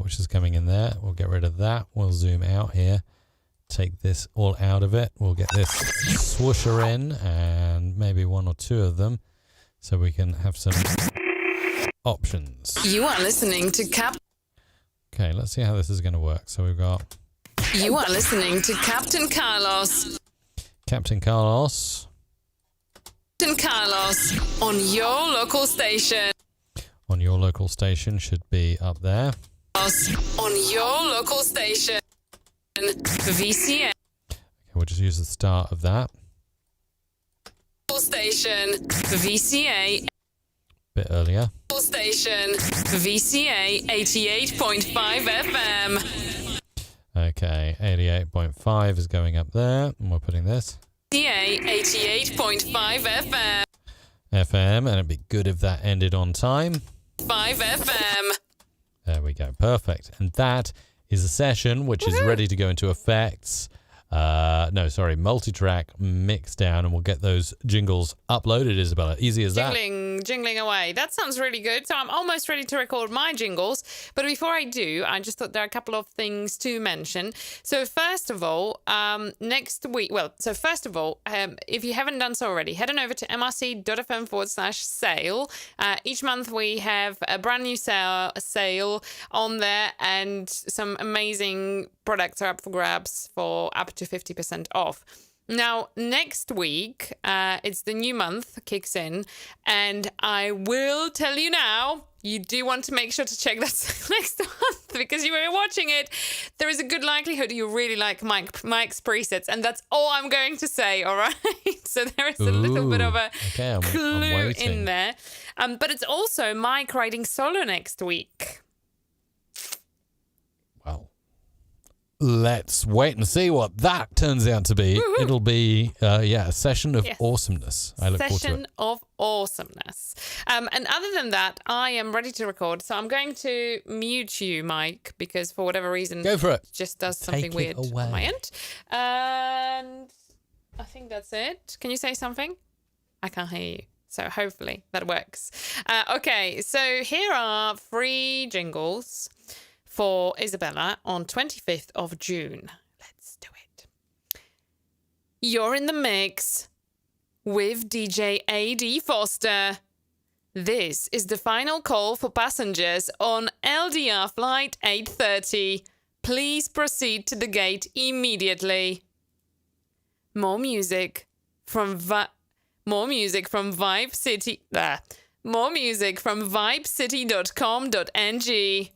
which is coming in there. We'll get rid of that. We'll zoom out here. Take this all out of it. We'll get this swoosher in and maybe 1 or 2 of them so we can have some options. You are listening to Okay, let's see how this is going to work. So we've got You are listening to Captain Carlos. Captain Carlos. Captain Carlos on your local station. On your local station should be up there. On your local station. VCA. Okay, we'll just use the start of that. Station. VCA. Bit earlier. Station. VCA 88.5 FM. Okay, 88.5 is going up there, and we're putting this. VCA 88.5 FM. FM, and it'd be good if that ended on time. 5 FM. There we go, perfect. And that is a session which is ready to go into effects. Multi-track mix down, and we'll get those jingles uploaded, Isabella. Easy as that. Jingling away. That sounds really good. So I'm almost ready to record my jingles. But before I do, I just thought there are a couple of things to mention. So first of all, if you haven't done so already, head on over to mrc.fm/sale. Each month we have a brand new sale on there, and some amazing products are up for grabs for up to 50% off. Now, next week, it's the new month kicks in, and I will tell you now, you do want to make sure to check that next month because you were watching it, there is a good likelihood you really like Mike's presets, and that's all I'm going to say, all right? So there is a little bit of a clue in there. But it's also Mike writing solo next week. Well, let's wait and see what that turns out to be. Woo-hoo. It'll be, a session of awesomeness. I look forward to it. Session of awesomeness. And other than that, I am ready to record. So I'm going to mute you, Mike, because for whatever reason, go for it. Just does something weird on my end. And I think that's it. Can you say something? I can't hear you. So hopefully that works. Okay, so here are 3 jingles for Isabella on 25th of June. Let's do it. You're in the mix with DJ A.D. Foster. This is the final call for passengers on LDR flight 830. Please proceed to the gate immediately. More music from Vibe City. More music from vibecity.com.ng.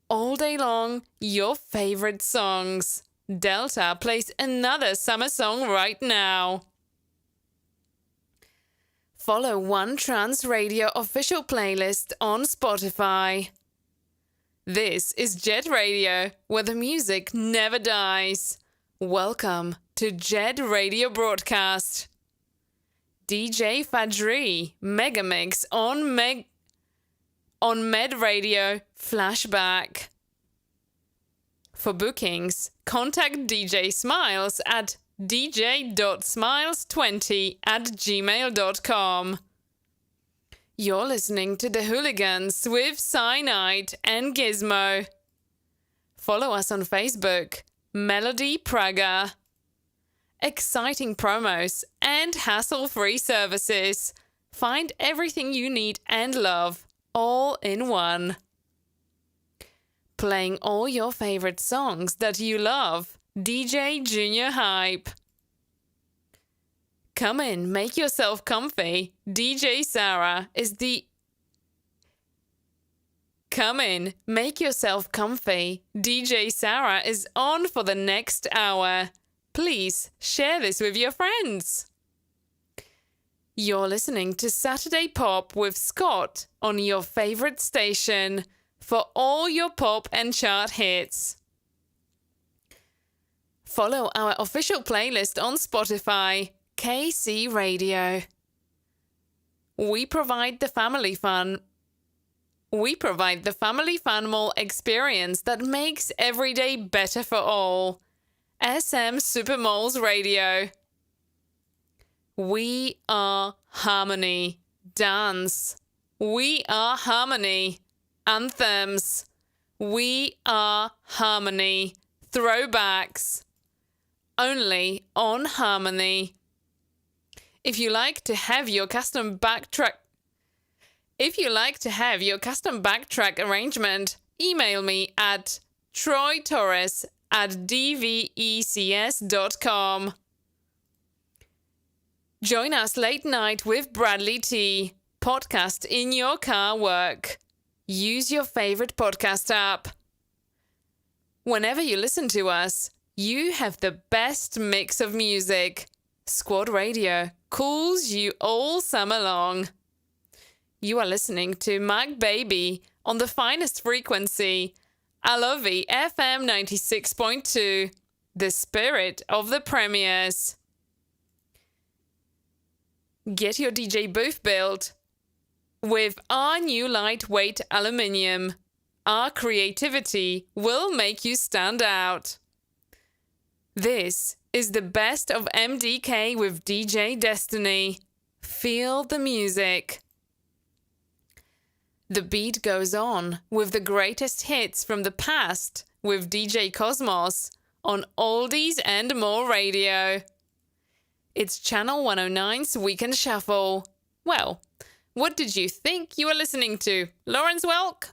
All day long, your favorite songs. Delta plays another summer song right now. Follow One Trans Radio official playlist on Spotify. This is Jet Radio, where the music never dies. Welcome to Jet Radio Broadcast. DJ Fadri Megamix on Med Radio Flashback. For bookings, contact DJ Smiles at dj.smiles20@gmail.com. You're listening to The Hooligans with Cyanide and Gizmo. Follow us on Facebook, Melody Praga. Exciting promos and hassle-free services. Find everything you need and love all in one. Playing all your favorite songs that you love. DJ Junior Hype. Come in, make yourself comfy. DJ Sarah is the... Come in, make yourself comfy. DJ Sarah is on for the next hour. Please share this with your friends. You're listening to Saturday Pop with Scott on your favorite station for all your pop and chart hits. Follow our official playlist on Spotify, KC Radio. We provide the family fun mall experience that makes every day better for all. SM Supermalls Radio. We are harmony. Dance. We are harmony. Anthems. We are harmony. Throwbacks. Only on Harmony. If you like to have your custom backtrack arrangement, email me at troytorres@dvecs.com. Join us late night with Bradley T. Podcast in your car work. Use your favorite podcast app. Whenever you listen to us, you have the best mix of music. Squad Radio cools you all summer long. You are listening to Mag Baby on the finest frequency, Alovi FM 96.2, the spirit of the premiers. Get your DJ booth built with our new lightweight aluminium. Our creativity will make you stand out. This is the best of MDK with DJ Destiny. Feel the music. The beat goes on with the greatest hits from the past with DJ Cosmos on Oldies and More Radio. It's Channel 109's Weekend Shuffle. Well, what did you think you were listening to? Lawrence Welk?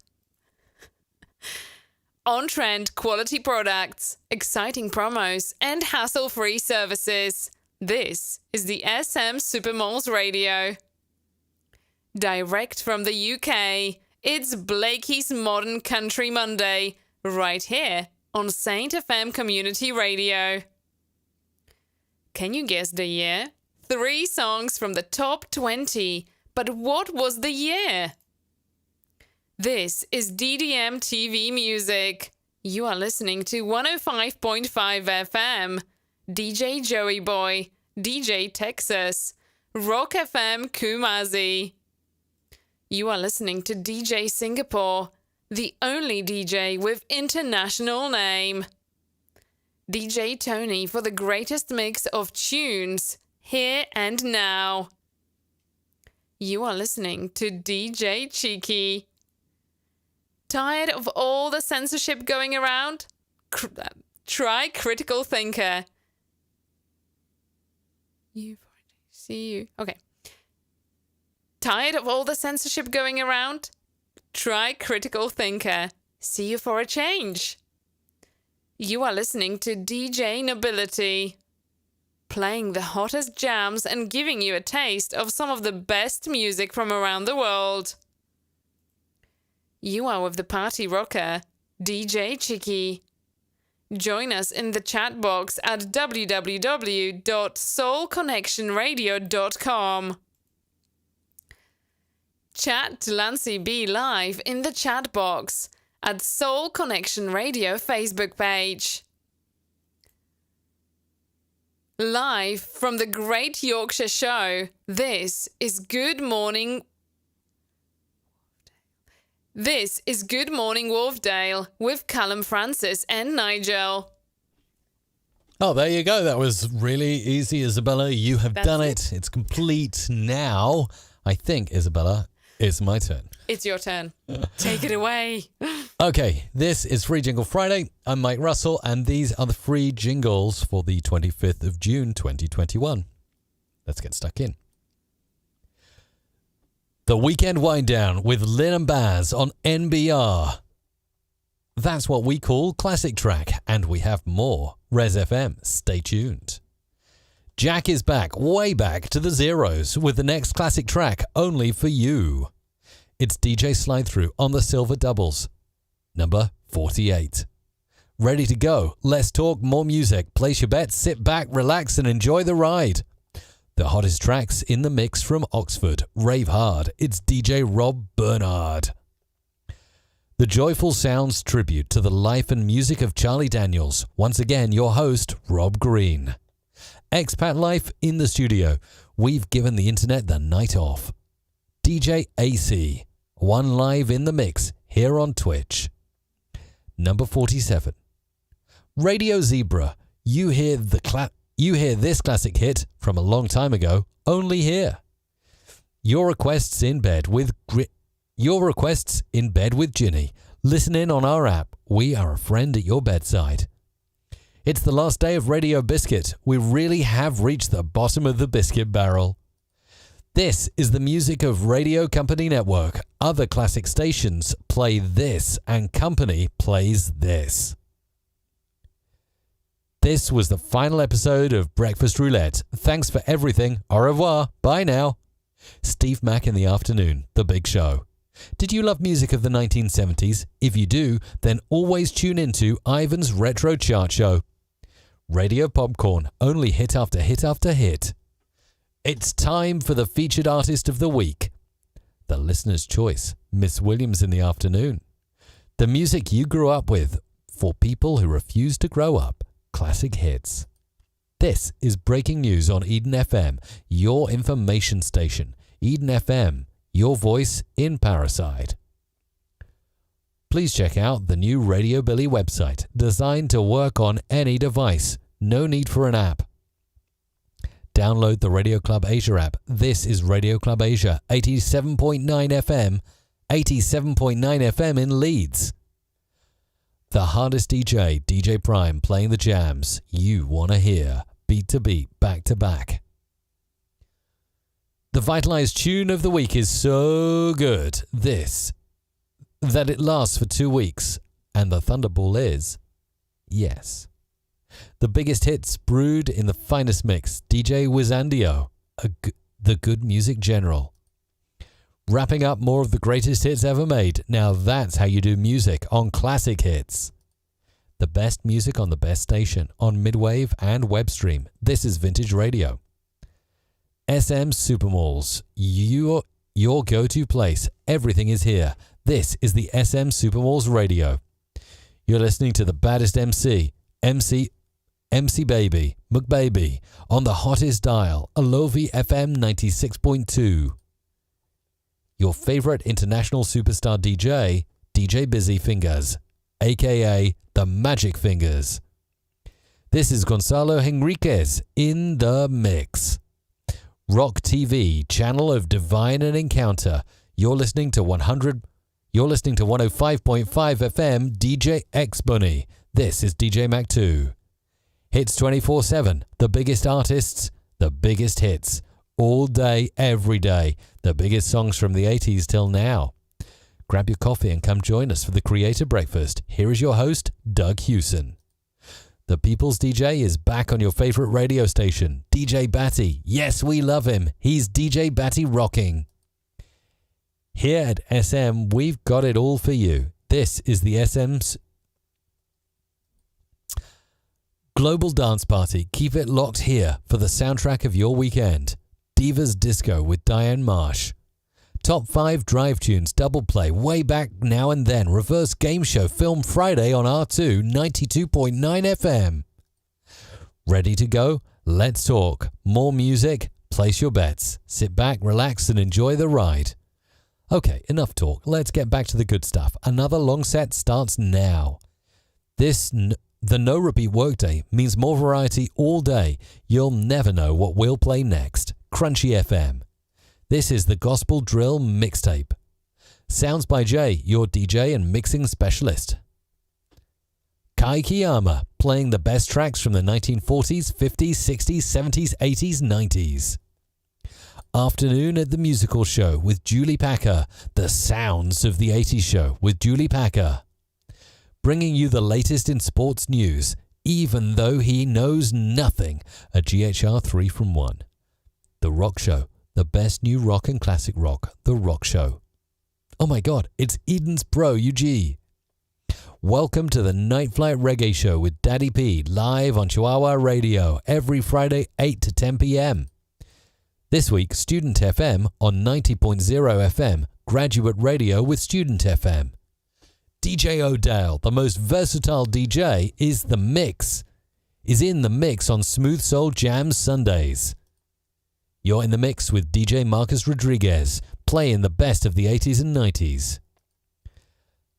On-trend quality products, exciting promos, and hassle-free services. This is the SM Supermalls Radio. Direct from the UK, it's Blakey's Modern Country Monday right here on Saint FM Community Radio. Can you guess the year? 3 songs from the top 20, but what was the year? This is DDM TV music. You are listening to 105.5 FM, DJ Joey Boy, DJ Texas, Rock FM Kumasi. You are listening to DJ Singapore, the only DJ with international name. DJ Tony for the greatest mix of tunes, here and now. You are listening to DJ Cheeky. Tired of all the censorship going around? Try Critical Thinker. See you. Okay. Tired of all the censorship going around? Try Critical Thinker. See you for a change. You are listening to DJ Nobility, playing the hottest jams and giving you a taste of some of the best music from around the world. You are with the party rocker, DJ Chicky. Join us in the chat box at www.soulconnectionradio.com. Chat to Lancy B live in the chat box at Soul Connection Radio Facebook page. Live from the Great Yorkshire Show, this is Good Morning Wharfdale with Callum Francis and Nigel. Oh, there you go. That was really easy, Isabella. You have done it. It's complete now. I think, Isabella, it's my turn. It's your turn. Take it away. Okay, this is Free Jingle Friday. I'm Mike Russell, and these are the free jingles for the 25th of June, 2021. Let's get stuck in. The Weekend Wind Down with Lynn and Baz on NBR. That's what we call Classic Track, and we have more. Res FM, stay tuned. Jack is back, way back to the zeros, with the next classic track only for you. It's DJ Slide Through on the Silver Doubles, number 48. Ready to go? Let's talk more music. Place your bets, sit back, relax, and enjoy the ride. The hottest tracks in the mix from Oxford. Rave hard. It's DJ Rob Bernard. The Joyful Sounds tribute to the life and music of Charlie Daniels. Once again, your host, Rob Green. Expat Life in the studio. We've given the internet the night off. DJ AC. One live in the mix here on Twitch. Number 47. Radio Zebra. You hear this classic hit from a long time ago, only here. Your requests in bed with Ginny. Listen in on our app. We are a friend at your bedside. It's the last day of Radio Biscuit. We really have reached the bottom of the biscuit barrel. This is the music of Radio Company Network. Other classic stations play this, and Company plays this. This was the final episode of Breakfast Roulette. Thanks for everything. Au revoir. Bye now. Steve Mack in the afternoon. The Big Show. Did you love music of the 1970s? If you do, then always tune into Ivan's Retro Chart Show. Radio Popcorn. Only hit after hit after hit. It's time for the featured artist of the week. The listener's choice. Miss Williams in the afternoon. The music you grew up with. For people who refuse to grow up. Classic hits. This is breaking news on Eden FM, your information station. Eden FM, your voice in Parasite. Please check out the new Radio Billy website, designed to work on any device. No need for an app. Download the Radio Club Asia app. This is Radio Club Asia, 87.9 FM, 87.9 FM in Leeds. The hardest DJ, DJ Prime, playing the jams you want to hear, beat to beat, back to back. The Vitalized tune of the week is so good, that it lasts for 2 weeks, and the Thunderball is, yes. The biggest hits brewed in the finest mix, DJ Wizandio, the good music general. Wrapping up more of the greatest hits ever made. Now that's how you do music on Classic Hits. The best music on the best station, on midwave and web stream. This is Vintage Radio. SM Supermalls, your go-to place. Everything is here. This is the SM Supermalls Radio. You're listening to the baddest MC Baby, McBaby, on the hottest dial, Alofi FM 96.2. Your favorite international superstar DJ, DJ Busy Fingers, aka the Magic Fingers. This is Gonzalo Henriquez in the mix. Rock TV, channel of divine and encounter. You're listening to 105.5 FM DJ X Bunny. This is DJ Mac 2. Hits 24/7, the biggest artists, the biggest hits. All day, every day. The biggest songs from the 80s till now. Grab your coffee and come join us for the Creator Breakfast. Here is your host, Doug Hewson. The People's DJ is back on your favorite radio station, DJ Batty. Yes, we love him. He's DJ Batty rocking. Here at SM, we've got it all for you. This is the SM's Global Dance Party. Keep it locked here for the soundtrack of your weekend. Divas Disco with Diane Marsh. Top 5 drive tunes, double play, way back now and then, reverse game show, Film Friday on R2, 92.9 FM. Ready to go? Let's talk. More music? Place your bets. Sit back, relax, and enjoy the ride. Okay, enough talk. Let's get back to the good stuff. Another long set starts now. The no repeat workday means more variety all day. You'll never know what we'll play next. Crunchy FM. This is the Gospel Drill Mixtape. Sounds by Jay, your DJ and mixing specialist. Kai Kiyama, playing the best tracks from the 1940s, 50s, 60s, 70s, 80s, 90s. Afternoon at the Musical Show with Julie Packer. The Sounds of the 80s Show with Julie Packer. Bringing you the latest in sports news, even though he knows nothing. A GHR 3 from 1. The Rock Show. The best new rock and classic rock. The Rock Show. Oh my God, it's Eden's Bro, UG. Welcome to the Night Flight Reggae Show with Daddy P, live on Chihuahua Radio, every Friday 8 to 10 p.m. This week, Student FM on 90.0 FM, Graduate Radio with Student FM. DJ O'Dale, the most versatile DJ, is in the mix on Smooth Soul Jam Sundays. You're in the mix with DJ Marcus Rodriguez, playing the best of the 80s and 90s.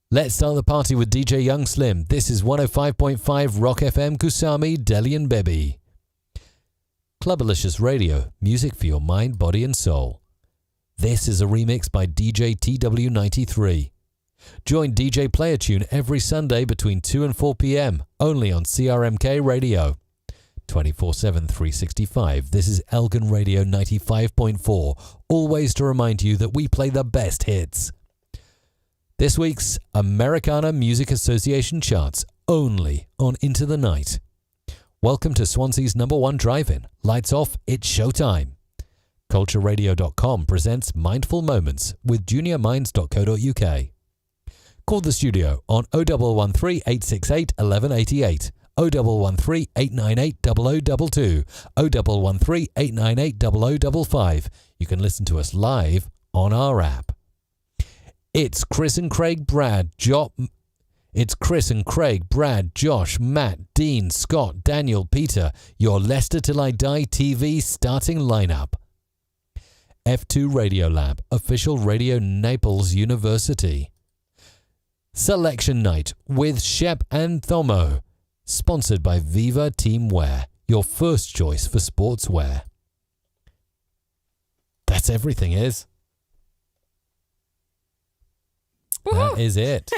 Let's start the party with DJ Young Slim. This is 105.5 Rock FM Kusami, Delhi and Bebby. Clubalicious Radio, music for your mind, body and soul. This is a remix by DJ TW93. Join DJ Playatune every Sunday between 2 and 4 p.m. only on CRMK Radio. 24/7, 365. This is Elgin Radio 95.4. Always to remind you that we play the best hits. This week's Americana Music Association charts only on Into the Night. Welcome to Swansea's #1 drive-in. Lights off, it's showtime. CultureRadio.com presents Mindful Moments with juniorminds.co.uk. Call the studio on 0113 868 1188, 0113 898 0022, 0113 898 0055. You can listen to us live on our app. It's Chris and Craig, Brad, Josh, Matt, Dean, Scott, Daniel, Peter, your Leicester Till I Die TV starting lineup. F2 Radio Lab, official Radio Naples University. Selection Night with Shep and Thomo. Sponsored by Viva Teamwear, your first choice for sportswear. That's everything, is. That is it.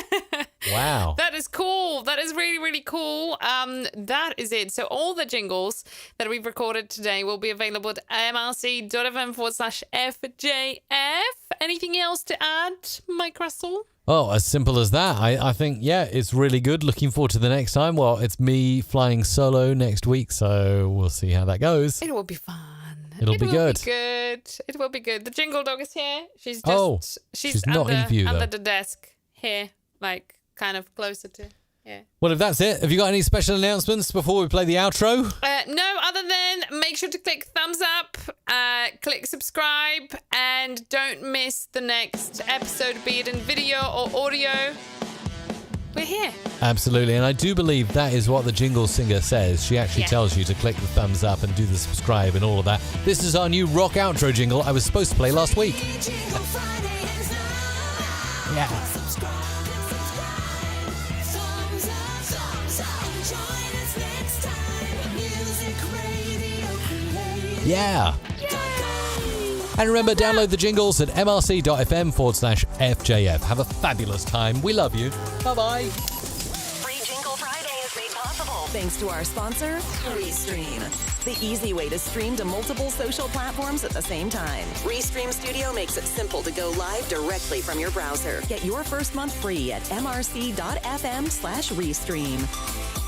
Wow. That is cool. That is really, really cool. That is it. So all the jingles that we've recorded today will be available at mrc.fm/FJF. Anything else to add, Mike Russell? Oh, as simple as that. I think, yeah, it's really good. Looking forward to the next time. Well, it's me flying solo next week, so we'll see how that goes. It will be fun. It'll be good. It will be good. The jingle dog is here. She's just, she's not in view, under though. the desk here, like kind of closer to Yeah. Well, if that's it, have you got any special announcements before we play the outro? No, other than make sure to click thumbs up, click subscribe, and don't miss the next episode, be it in video or audio. We're here. Absolutely, and I do believe that is what the Jingle singer says. She actually tells you to click the thumbs up and do the subscribe and all of that. This is our new rock outro jingle I was supposed to play last week. Yeah. Yeah. And remember, download the Jingles at mrc.fm/FJF. Have a fabulous time. We love you. Bye-bye. Free Jingle Friday is made possible thanks to our sponsor, Restream. The easy way to stream to multiple social platforms at the same time. Restream Studio makes it simple to go live directly from your browser. Get your first month free at mrc.fm/Restream.